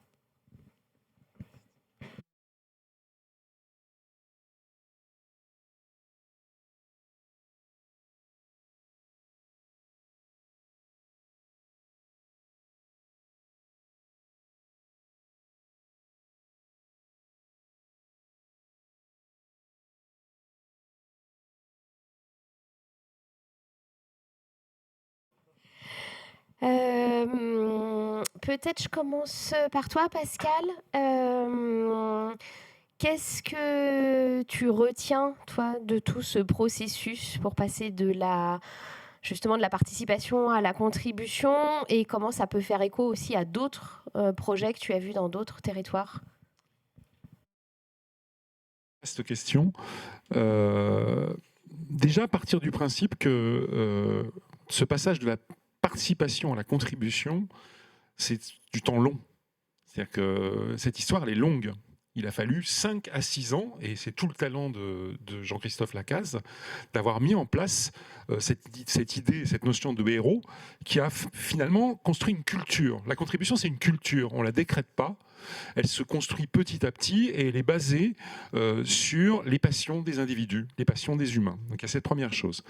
Peut-être je commence par toi, Pascal. Qu'est-ce que tu retiens, toi, de tout ce processus pour passer justement de la participation à la contribution, et comment ça peut faire écho aussi à d'autres projets que tu as vus dans d'autres territoires? Cette question. Déjà, partir du principe que ce passage de la participation à la contribution, c'est du temps long. C'est-à-dire que cette histoire, elle est longue. Il a fallu 5 à 6 ans, et c'est tout le talent de Jean-Christophe Lacaze, d'avoir mis en place cette idée, cette notion de héros, qui a finalement construit une culture. La contribution, c'est une culture, on ne la décrète pas. Elle se construit petit à petit et elle est basée sur les passions des individus, les passions des humains. Donc il y a cette première chose.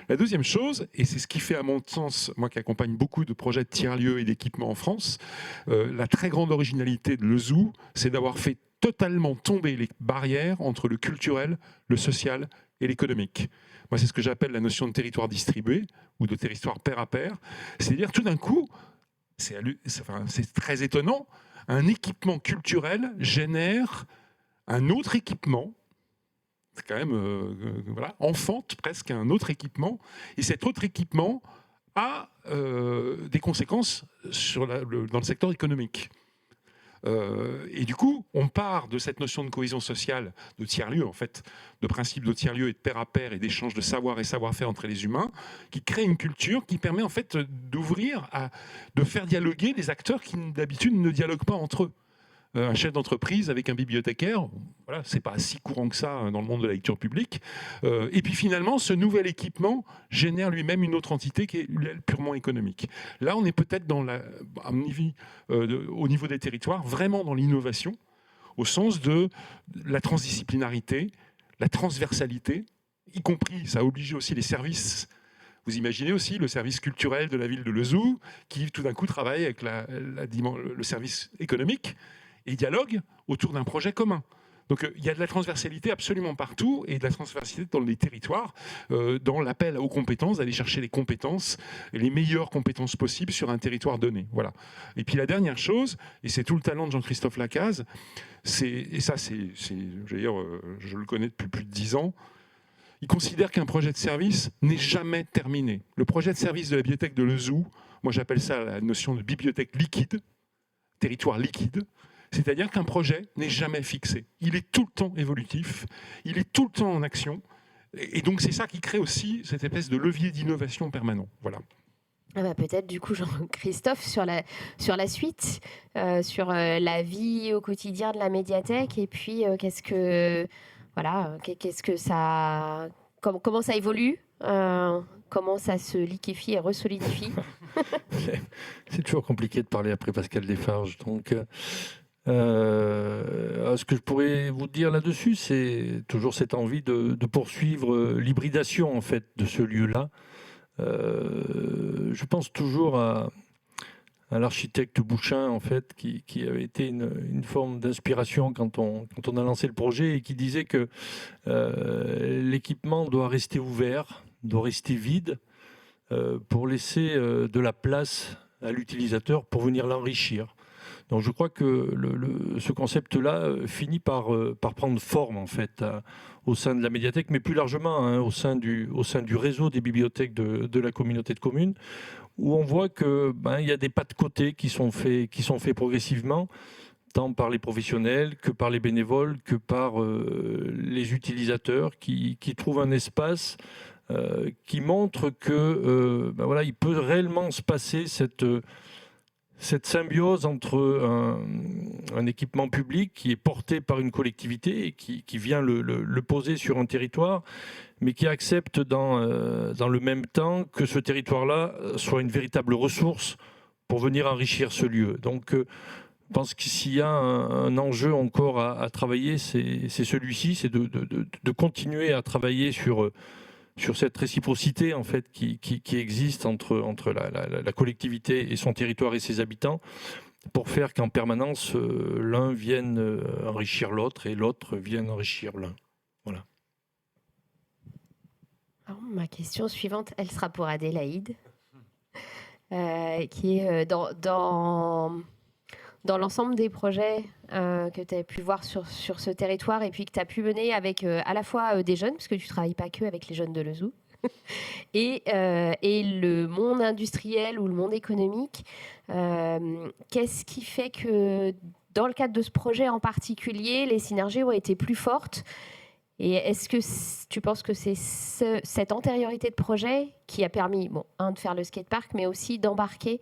La deuxième chose, et c'est ce qui fait à mon sens, moi qui accompagne beaucoup de projets de tiers-lieux et d'équipements en France, la très grande originalité de Le Zoo, c'est d'avoir fait totalement tomber les barrières entre le culturel, le social et l'économique. Moi, c'est ce que j'appelle la notion de territoire distribué ou de territoire pair à pair. C'est-à-dire, tout d'un coup, c'est très étonnant, un équipement culturel génère un autre équipement, c'est quand même, enfante presque un autre équipement, et cet autre équipement a des conséquences dans le secteur économique. Et du coup, on part de cette notion de cohésion sociale, de tiers-lieu, en fait, de principe de tiers-lieu et de pair à pair et d'échange de savoir et savoir-faire entre les humains, qui crée une culture qui permet en fait d'ouvrir, de faire dialoguer des acteurs qui d'habitude ne dialoguent pas entre eux. Un chef d'entreprise avec un bibliothécaire, voilà, c'est pas si courant que ça dans le monde de la lecture publique. Et puis finalement, ce nouvel équipement génère lui-même une autre entité qui est purement économique. Là, on est peut-être au niveau des territoires, vraiment dans l'innovation, au sens de la transdisciplinarité, la transversalité, y compris, ça a obligé aussi les services. Vous imaginez aussi le service culturel de la ville de Lezou, qui tout d'un coup travaille avec le service économique, et dialogue autour d'un projet commun. Donc il y a de la transversalité absolument partout et de la transversalité dans les territoires, dans l'appel aux compétences, d'aller chercher les compétences, les meilleures compétences possibles sur un territoire donné. Voilà. Et puis la dernière chose, et c'est tout le talent de Jean-Christophe Lacaze, je le connais depuis plus de 10 ans, il considère qu'un projet de service n'est jamais terminé. Le projet de service de la bibliothèque de Lezou, moi j'appelle ça la notion de bibliothèque liquide, territoire liquide. C'est-à-dire qu'un projet n'est jamais fixé. Il est tout le temps évolutif, il est tout le temps en action. Et donc c'est ça qui crée aussi cette espèce de levier d'innovation permanent. Voilà. Ah bah peut-être du coup Jean-Christophe sur la suite, sur la vie au quotidien de la médiathèque et puis qu'est-ce que ça, comment ça évolue, comment ça se liquéfie et resolidifie. C'est toujours compliqué de parler après Pascal Desfarges, donc. Ce que je pourrais vous dire là-dessus, c'est toujours cette envie de poursuivre l'hybridation en fait de ce lieu-là. Je pense toujours à l'architecte Bouchin en fait, qui avait été une forme d'inspiration quand on a lancé le projet et qui disait que l'équipement doit rester ouvert, doit rester vide pour laisser de la place à l'utilisateur pour venir l'enrichir. Donc je crois que ce concept-là finit par prendre forme en fait au sein de la médiathèque, mais plus largement au sein du réseau des bibliothèques de la communauté de communes, où on voit que il y a des pas de côté qui sont faits progressivement, tant par les professionnels que par les bénévoles, que par les utilisateurs qui trouvent un espace qui montre que il peut réellement se passer cette symbiose entre un équipement public qui est porté par une collectivité et qui vient le poser sur un territoire, mais qui accepte dans le même temps que ce territoire-là soit une véritable ressource pour venir enrichir ce lieu. Donc, je pense que s'il y a un enjeu encore à travailler, c'est celui-ci, c'est de continuer à travailler sur cette réciprocité en fait qui existe entre la collectivité et son territoire et ses habitants, pour faire qu'en permanence l'un vienne enrichir l'autre et l'autre vienne enrichir l'un. Voilà. Alors, ma question suivante, elle sera pour Adélaïde, qui est dans l'ensemble des projets que tu as pu voir sur ce territoire et puis que tu as pu mener avec à la fois des jeunes, parce que tu ne travailles pas que avec les jeunes de Lezou, et le monde industriel ou le monde économique. Qu'est-ce qui fait que dans le cadre de ce projet en particulier, les synergies ont été plus fortes? Et est-ce que tu penses que c'est cette antériorité de projet qui a permis, de faire le skatepark, mais aussi d'embarquer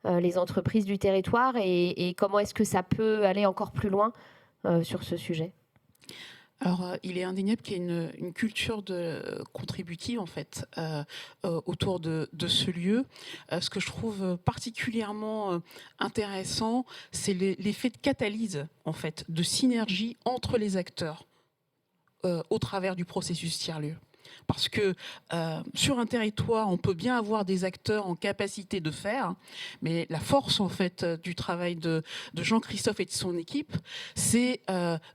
les entreprises du territoire, et comment est-ce que ça peut aller encore plus loin sur ce sujet? Alors, il est indéniable qu'il y ait une culture contributive en fait autour de ce lieu. Ce que je trouve particulièrement intéressant, c'est l'effet de catalyse en fait, de synergie entre les acteurs au travers du processus tiers-lieu. Parce que sur un territoire, on peut bien avoir des acteurs en capacité de faire, mais la force en fait du travail de Jean-Christophe et de son équipe, c'est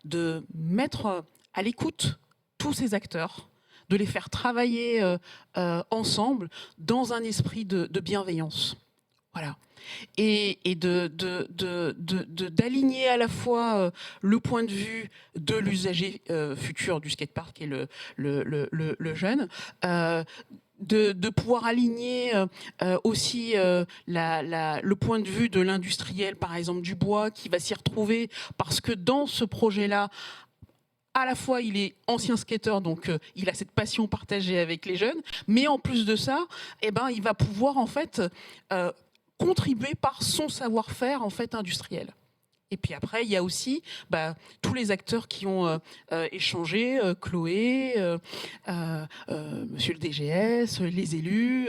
de mettre à l'écoute tous ces acteurs, de les faire travailler ensemble dans un esprit de bienveillance. Voilà. Et d'aligner à la fois le point de vue de l'usager futur du skatepark et le jeune, de pouvoir aligner aussi le point de vue de l'industriel, par exemple du bois, qui va s'y retrouver, parce que dans ce projet-là, à la fois, il est ancien skateur, donc il a cette passion partagée avec les jeunes, mais en plus de ça, il va pouvoir en fait contribuer par son savoir-faire en fait industriel. Et puis après, il y a aussi tous les acteurs qui ont échangé, Chloé, monsieur le DGS, les élus,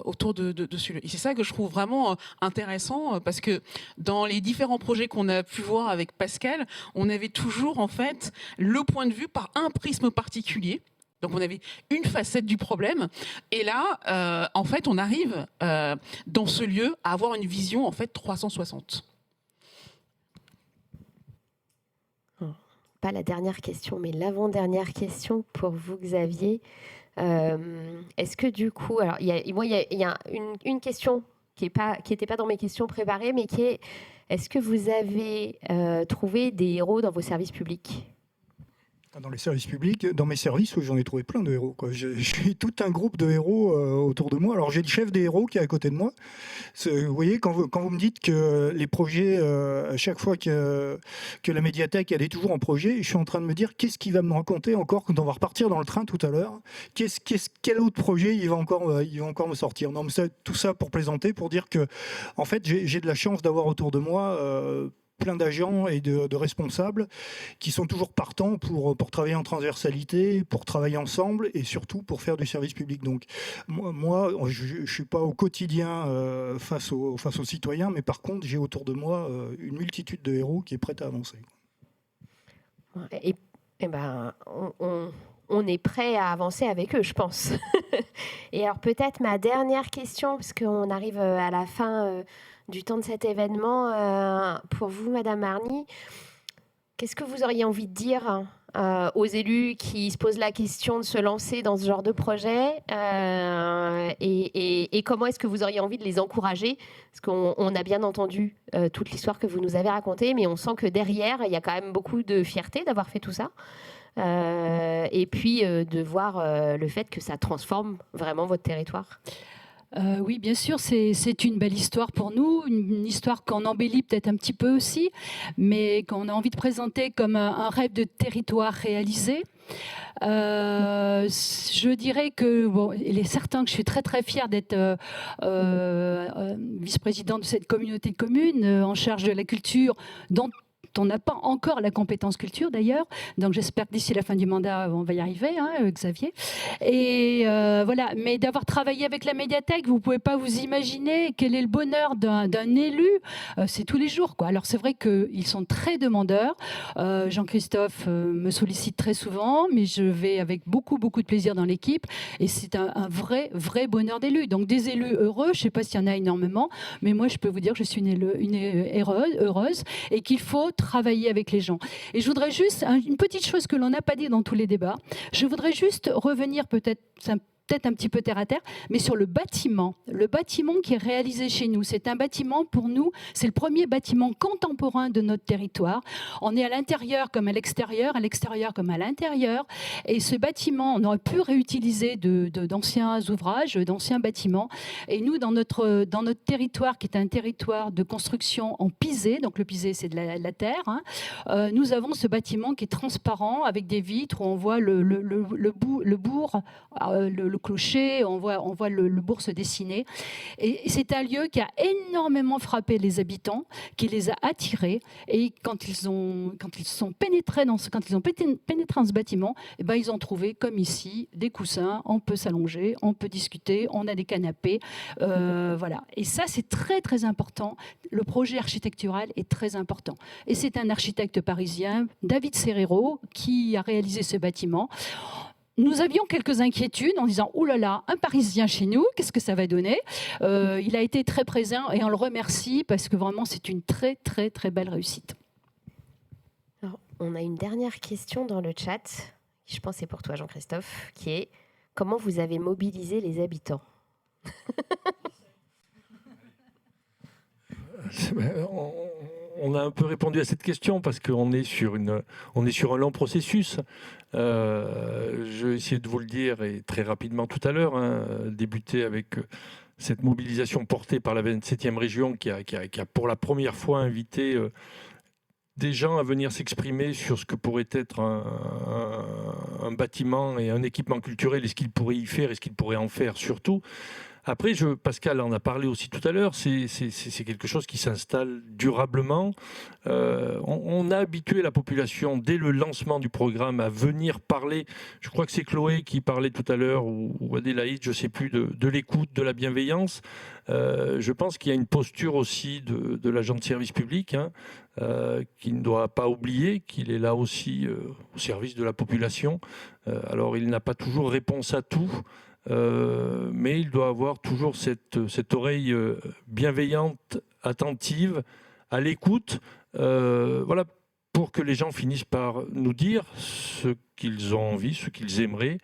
autour de celui-là. Et c'est ça que je trouve vraiment intéressant, parce que dans les différents projets qu'on a pu voir avec Pascal, on avait toujours en fait le point de vue par un prisme particulier. Donc on avait une facette du problème, et là, en fait, on arrive dans ce lieu à avoir une vision en fait 360. Pas la dernière question, mais l'avant-dernière question pour vous, Xavier. Est-ce que du coup, alors il y a une question qui n'était pas dans mes questions préparées, mais qui est: est-ce que vous avez trouvé des héros dans vos services publics ? Dans les services publics, dans mes services, j'en ai trouvé plein de héros, quoi. J'ai tout un groupe de héros autour de moi. Alors j'ai le chef des héros qui est à côté de moi. Vous voyez, quand vous me dites que les projets, à chaque fois que la médiathèque elle est toujours en projet, je suis en train de me dire qu'est-ce qu'il va me raconter encore quand on va repartir dans le train tout à l'heure. Quel autre projet il va encore me sortir. Non, mais tout ça pour plaisanter, pour dire que en fait j'ai de la chance d'avoir autour de moi plein d'agents et de responsables qui sont toujours partants pour travailler en transversalité, pour travailler ensemble et surtout pour faire du service public. Donc moi je ne suis pas au quotidien face aux citoyens, mais par contre j'ai autour de moi une multitude de héros qui est prête à avancer. Et on est prêt à avancer avec eux, je pense. Et alors peut-être ma dernière question, parce qu'on arrive à la fin du temps de cet événement, pour vous, Madame Marny, qu'est-ce que vous auriez envie de dire aux élus qui se posent la question de se lancer dans ce genre de projet, et comment est-ce que vous auriez envie de les encourager? Parce qu'on a bien entendu toute l'histoire que vous nous avez racontée, mais on sent que derrière, il y a quand même beaucoup de fierté d'avoir fait tout ça. Et puis de voir le fait que ça transforme vraiment votre territoire. Oui, bien sûr, c'est une belle histoire pour nous, une histoire qu'on embellit peut-être un petit peu aussi, mais qu'on a envie de présenter comme un rêve de territoire réalisé. Je dirais que il est certain que je suis très très fière d'être vice-présidente de cette communauté de communes en charge de la culture, dont on n'a pas encore la compétence culture d'ailleurs, donc j'espère que d'ici la fin du mandat on va y arriver, Xavier. Et voilà, mais d'avoir travaillé avec la médiathèque, vous pouvez pas vous imaginer quel est le bonheur d'un élu, c'est tous les jours, quoi. Alors c'est vrai qu'ils sont très demandeurs, Jean-Christophe me sollicite très souvent, mais je vais avec beaucoup de plaisir dans l'équipe, et c'est un vrai bonheur d'élu. Donc des élus heureux, je sais pas s'il y en a énormément, mais moi je peux vous dire que je suis une heureuse, et qu'il faut travailler avec les gens. Et je voudrais juste, une petite chose que l'on n'a pas dit dans tous les débats, je voudrais juste revenir peut-être un petit peu terre à terre, mais sur le bâtiment qui est réalisé chez nous. C'est un bâtiment, pour nous, c'est le premier bâtiment contemporain de notre territoire. On est à l'intérieur comme à l'extérieur comme à l'intérieur. Et ce bâtiment, on aurait pu réutiliser d'anciens ouvrages, d'anciens bâtiments. Et nous, dans notre territoire, qui est un territoire de construction en pisé, donc le pisé, c'est de la terre, nous avons ce bâtiment qui est transparent, avec des vitres où on voit le bourg, le clocher, on voit le bourg se dessiner. Et c'est un lieu qui a énormément frappé les habitants, qui les a attirés. Et quand ils ont pénétré dans ce bâtiment, ils ont trouvé, comme ici, des coussins, on peut s'allonger, on peut discuter, on a des canapés. Voilà. Et ça, c'est très, très important. Le projet architectural est très important. Et c'est un architecte parisien, David Serrero, qui a réalisé ce bâtiment. Nous avions quelques inquiétudes en disant « Ouh là là, un Parisien chez nous, qu'est-ce que ça va donner ?» Il a été très présent et on le remercie parce que vraiment c'est une très très très belle réussite. Alors, on a une dernière question dans le chat, je pense que c'est pour toi Jean-Christophe, qui est « Comment vous avez mobilisé les habitants ?» on a un peu répondu à cette question parce qu'on est sur un long processus. Je vais essayer de vous le dire et très rapidement tout à l'heure, débuter avec cette mobilisation portée par la 27e région qui a pour la première fois invité des gens à venir s'exprimer sur ce que pourrait être un bâtiment et un équipement culturel et ce qu'il pourrait y faire et ce qu'il pourrait en faire surtout. Après, Pascal en a parlé aussi tout à l'heure, c'est quelque chose qui s'installe durablement. On a habitué la population, dès le lancement du programme, à venir parler. Je crois que c'est Chloé qui parlait tout à l'heure, ou Adélaïde, je ne sais plus, de l'écoute, de la bienveillance. Je pense qu'il y a une posture aussi de l'agent de service public, qui ne doit pas oublier qu'il est là aussi au service de la population. Alors, il n'a pas toujours réponse à tout. Mais il doit avoir toujours cette oreille bienveillante, attentive, à l'écoute, voilà, pour que les gens finissent par nous dire ce qu'ils ont envie, ce qu'ils aimeraient,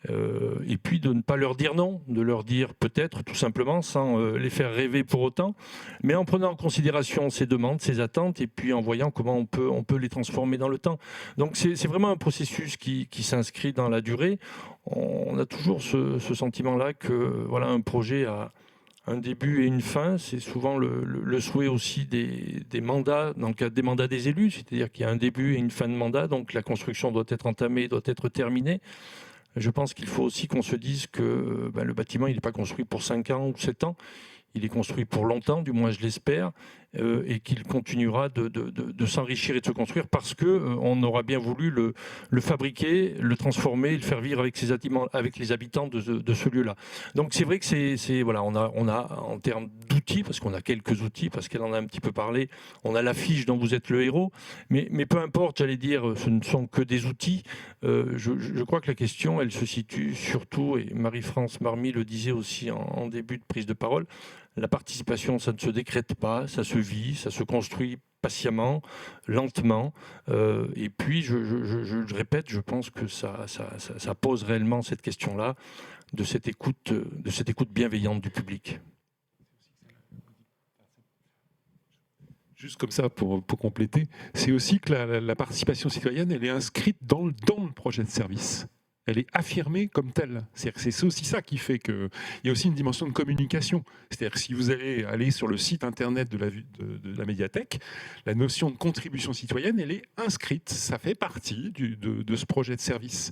et puis de ne pas leur dire non, de leur dire peut-être tout simplement sans les faire rêver pour autant, mais en prenant en considération ces demandes, ces attentes, et puis en voyant comment on peut les transformer dans le temps. Donc c'est vraiment un processus qui s'inscrit dans la durée. On a toujours ce sentiment-là que voilà, un projet a un début et une fin. C'est souvent le souhait aussi des mandats, dans le cadre des mandats des élus, c'est-à-dire qu'il y a un début et une fin de mandat, donc la construction doit être entamée, doit être terminée. Je pense qu'il faut aussi qu'on se dise que le bâtiment, il n'est pas construit pour 5 ans ou 7 ans. Il est construit pour longtemps, du moins je l'espère, et qu'il continuera de s'enrichir et de se construire parce qu'on aura bien voulu le fabriquer, le transformer, le faire vivre avec les habitants de ce lieu-là. Donc c'est vrai que voilà, on a en termes d'outils, parce qu'on a quelques outils, parce qu'elle en a un petit peu parlé, on a l'affiche dont vous êtes le héros, mais peu importe, j'allais dire, ce ne sont que des outils. Je crois que la question, elle se situe surtout, et Marie-France Marmy le disait aussi en début de prise de parole, la participation, ça ne se décrète pas, ça se vit, ça se construit patiemment, lentement. Et puis, je répète, je pense que ça pose réellement cette question-là de cette écoute bienveillante du public. Juste comme ça, pour compléter, c'est aussi que la participation citoyenne, elle est inscrite dans le projet de service. Elle est affirmée comme telle. C'est aussi ça qui fait qu'il y a aussi une dimension de communication. C'est-à-dire que si vous allez aller sur le site internet de la médiathèque, la notion de contribution citoyenne, elle est inscrite. Ça fait partie de ce projet de service.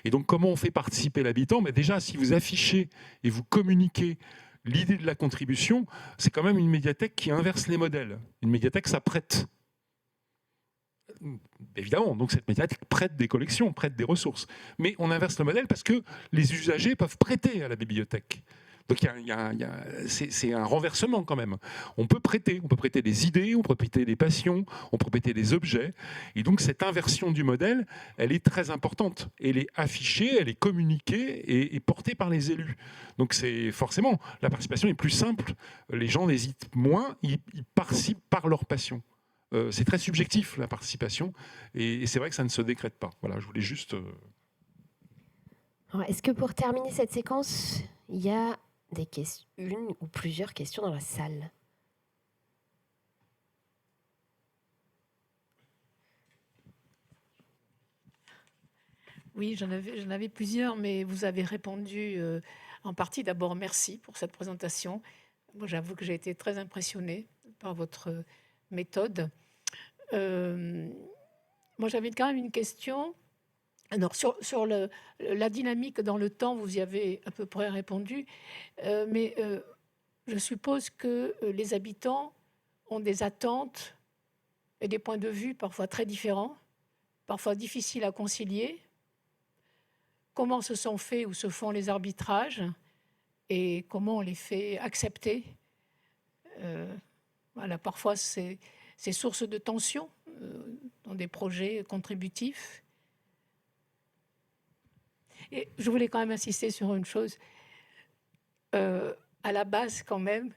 Et donc, comment on fait participer l'habitant? Mais déjà, si vous affichez et vous communiquez l'idée de la contribution, c'est quand même une médiathèque qui inverse les modèles. Une médiathèque, ça prête. Évidemment, donc cette médiathèque prête des collections, prête des ressources. Mais on inverse le modèle parce que les usagers peuvent prêter à la bibliothèque. Donc c'est un renversement quand même. On peut prêter des idées, on peut prêter des passions, on peut prêter des objets. Et donc cette inversion du modèle, elle est très importante. Elle est affichée, elle est communiquée et portée par les élus. Donc c'est forcément, la participation est plus simple. Les gens n'hésitent moins, ils participent par leur passion. C'est très subjectif, la participation, et c'est vrai que ça ne se décrète pas. Voilà, je voulais juste... Est-ce que pour terminer cette séquence, il y a une ou plusieurs questions dans la salle? Oui, j'en avais plusieurs, mais vous avez répondu en partie. D'abord, merci pour cette présentation. Moi, j'avoue que j'ai été très impressionnée par votre méthode. Moi, j'avais quand même une question. Alors, sur la dynamique dans le temps, vous y avez à peu près répondu, mais je suppose que les habitants ont des attentes et des points de vue parfois très différents, parfois difficiles à concilier. Comment se sont faits ou se font les arbitrages et comment on les fait accepter? Voilà, parfois, c'est source de tension dans des projets contributifs. Et je voulais quand même insister sur une chose. À la base, quand même,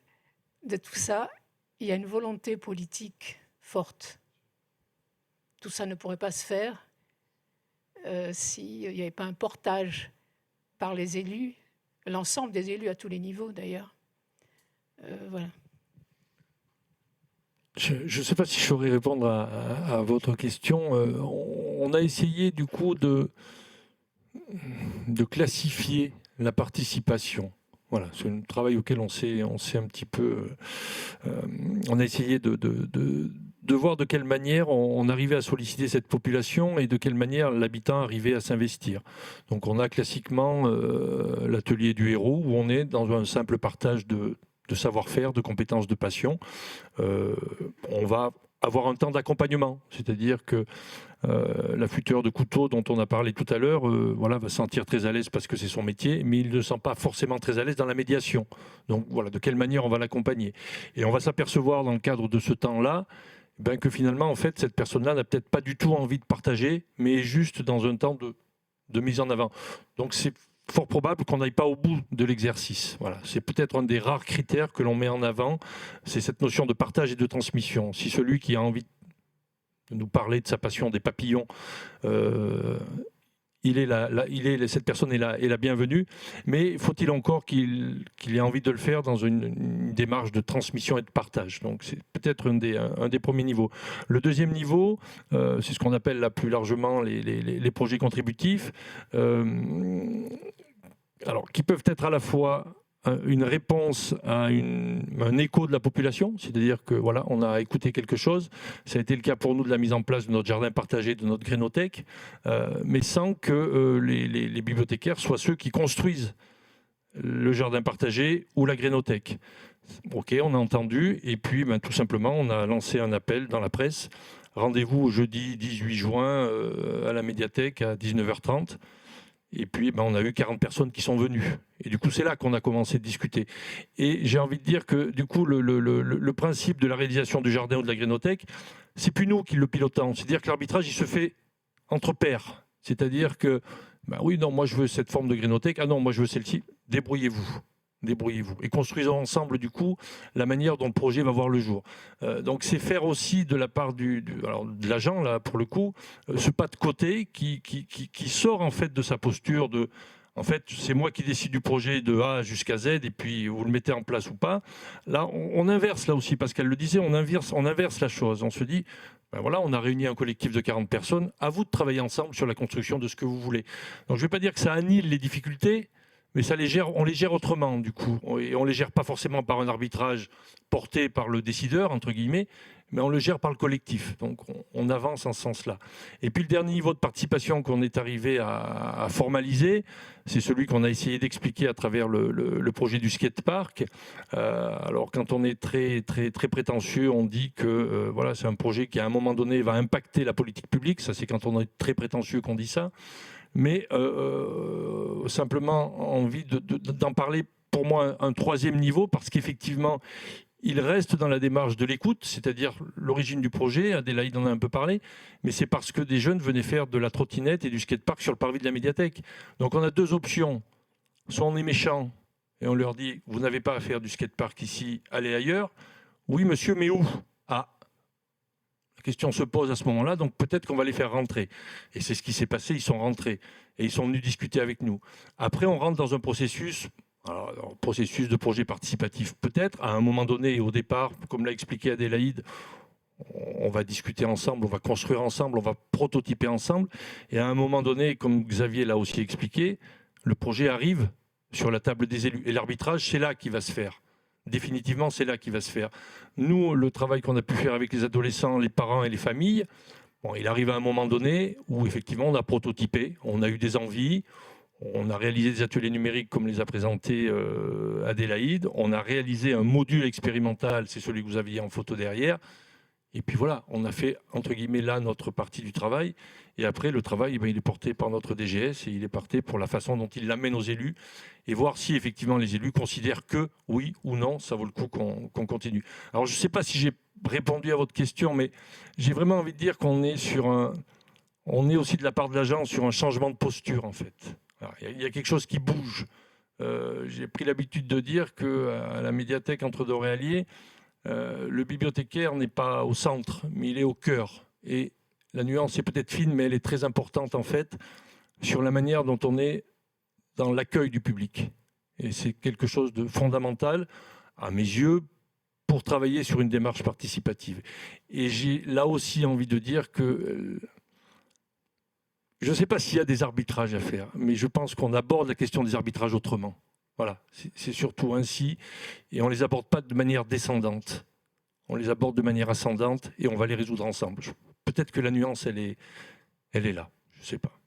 de tout ça, il y a une volonté politique forte. Tout ça ne pourrait pas se faire s'il n'y avait pas un portage par les élus, l'ensemble des élus à tous les niveaux d'ailleurs. Voilà. Je ne sais pas si je saurais répondre à votre question. On a essayé du coup de classifier la participation. Voilà, c'est un travail auquel on s'est un petit peu... on a essayé de voir de quelle manière on arrivait à solliciter cette population et de quelle manière l'habitant arrivait à s'investir. Donc on a classiquement l'atelier du héros où on est dans un simple partage de savoir-faire, de compétences, de passion. On va avoir un temps d'accompagnement, c'est-à-dire que l'affûteur de couteau dont on a parlé tout à l'heure voilà, va se sentir très à l'aise parce que c'est son métier, mais il ne se sent pas forcément très à l'aise dans la médiation. Donc voilà, de quelle manière on va l'accompagner. Et on va s'apercevoir dans le cadre de ce temps-là que finalement, en fait, cette personne-là n'a peut-être pas du tout envie de partager, mais est juste dans un temps de mise en avant. Donc c'est fort probable qu'on n'aille pas au bout de l'exercice. Voilà. C'est peut-être un des rares critères que l'on met en avant, c'est cette notion de partage et de transmission. Si celui qui a envie de nous parler de sa passion des papillons, cette personne est la bienvenue, mais faut-il encore qu'il ait envie de le faire dans une démarche de transmission et de partage. Donc c'est peut-être un des premiers niveaux. Le deuxième niveau, c'est ce qu'on appelle là plus largement les projets contributifs, alors qui peuvent être à la fois une réponse à un écho de la population, c'est-à-dire que voilà, on a écouté quelque chose. Ça a été le cas pour nous de la mise en place de notre jardin partagé, de notre grénothèque, mais sans que les bibliothécaires soient ceux qui construisent le jardin partagé ou la grénothèque. Ok, on a entendu, et puis tout simplement, on a lancé un appel dans la presse. Rendez-vous jeudi 18 juin à la médiathèque à 19h30. Et puis, on a eu 40 personnes qui sont venues. Et du coup, c'est là qu'on a commencé de discuter. Et j'ai envie de dire que, du coup, le principe de la réalisation du jardin ou de la grénothèque, c'est plus nous qui le pilotons. C'est-à-dire que l'arbitrage, il se fait entre pairs. C'est-à-dire que, oui, non, moi, je veux cette forme de grénothèque. Ah non, moi, je veux celle-ci. Débrouillez-vous. Et construisons ensemble, du coup, la manière dont le projet va voir le jour. Donc, c'est faire aussi de la part de l'agent, là, pour le coup, ce pas de côté qui sort, en fait, de sa posture de... En fait, c'est moi qui décide du projet de A jusqu'à Z, et puis vous le mettez en place ou pas. Là, on inverse, là aussi, parce qu'elle le disait, on inverse la chose. On se dit... voilà, on a réuni un collectif de 40 personnes. À vous de travailler ensemble sur la construction de ce que vous voulez. Donc, je ne vais pas dire que ça annule les difficultés, mais on les gère autrement, du coup. Et on ne les gère pas forcément par un arbitrage porté par le décideur, entre guillemets, mais on le gère par le collectif. Donc, on avance en ce sens-là. Et puis, le dernier niveau de participation qu'on est arrivé à formaliser, c'est celui qu'on a essayé d'expliquer à travers le projet du skatepark. Alors, quand on est très, très, très prétentieux, on dit que voilà, c'est un projet qui, à un moment donné, va impacter la politique publique. Ça, c'est quand on est très prétentieux qu'on dit ça. Mais simplement envie d'en parler, pour moi, un troisième niveau, parce qu'effectivement, il reste dans la démarche de l'écoute, c'est-à-dire l'origine du projet, Adélaïde en a un peu parlé, mais c'est parce que des jeunes venaient faire de la trottinette et du skatepark sur le parvis de la médiathèque. Donc on a deux options. Soit on est méchant et on leur dit « vous n'avez pas à faire du skatepark ici, allez ailleurs ». Oui monsieur, mais où ? Ah, la question se pose à ce moment-là, donc peut-être qu'on va les faire rentrer. Et c'est ce qui s'est passé, ils sont rentrés et ils sont venus discuter avec nous. Après, on rentre dans un processus... Alors, processus de projet participatif peut-être, à un moment donné et au départ, comme l'a expliqué Adélaïde, on va discuter ensemble, on va construire ensemble, on va prototyper ensemble, et à un moment donné, comme Xavier l'a aussi expliqué, le projet arrive sur la table des élus, et l'arbitrage, c'est là qu'il va se faire. Définitivement, c'est là qu'il va se faire. Nous, le travail qu'on a pu faire avec les adolescents, les parents et les familles, il arrive à un moment donné où effectivement on a prototypé, on a eu des envies, on a réalisé des ateliers numériques comme les a présentés Adélaïde. On a réalisé un module expérimental, c'est celui que vous aviez en photo derrière. Et puis voilà, on a fait, entre guillemets, là, notre partie du travail. Et après, le travail, il est porté par notre DGS et il est porté pour la façon dont il l'amène aux élus et voir si, effectivement, les élus considèrent que, oui ou non, ça vaut le coup qu'on continue. Alors, je ne sais pas si j'ai répondu à votre question, mais j'ai vraiment envie de dire qu'on est on est aussi de la part de l'agence sur un changement de posture, en fait. Il y a quelque chose qui bouge. J'ai pris l'habitude de dire qu'à la médiathèque entre Doré-Allier, le bibliothécaire n'est pas au centre, mais il est au cœur. Et la nuance est peut-être fine, mais elle est très importante en fait, sur la manière dont on est dans l'accueil du public. Et c'est quelque chose de fondamental, à mes yeux, pour travailler sur une démarche participative. Et j'ai là aussi envie de dire que je ne sais pas s'il y a des arbitrages à faire, mais je pense qu'on aborde la question des arbitrages autrement. Voilà, c'est surtout ainsi, et on ne les aborde pas de manière descendante. On les aborde de manière ascendante et on va les résoudre ensemble. Peut-être que la nuance, elle est là, je ne sais pas.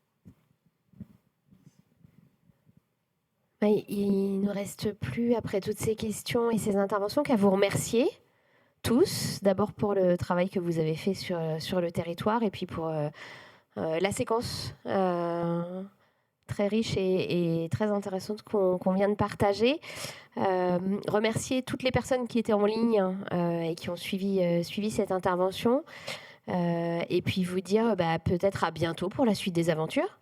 Il ne nous reste plus, après toutes ces questions et ces interventions, qu'à vous remercier tous. D'abord pour le travail que vous avez fait sur le territoire et puis pour la séquence très riche et très intéressante qu'on vient de partager. Remercier toutes les personnes qui étaient en ligne et qui ont suivi cette intervention. Et puis vous dire peut-être à bientôt pour la suite des aventures.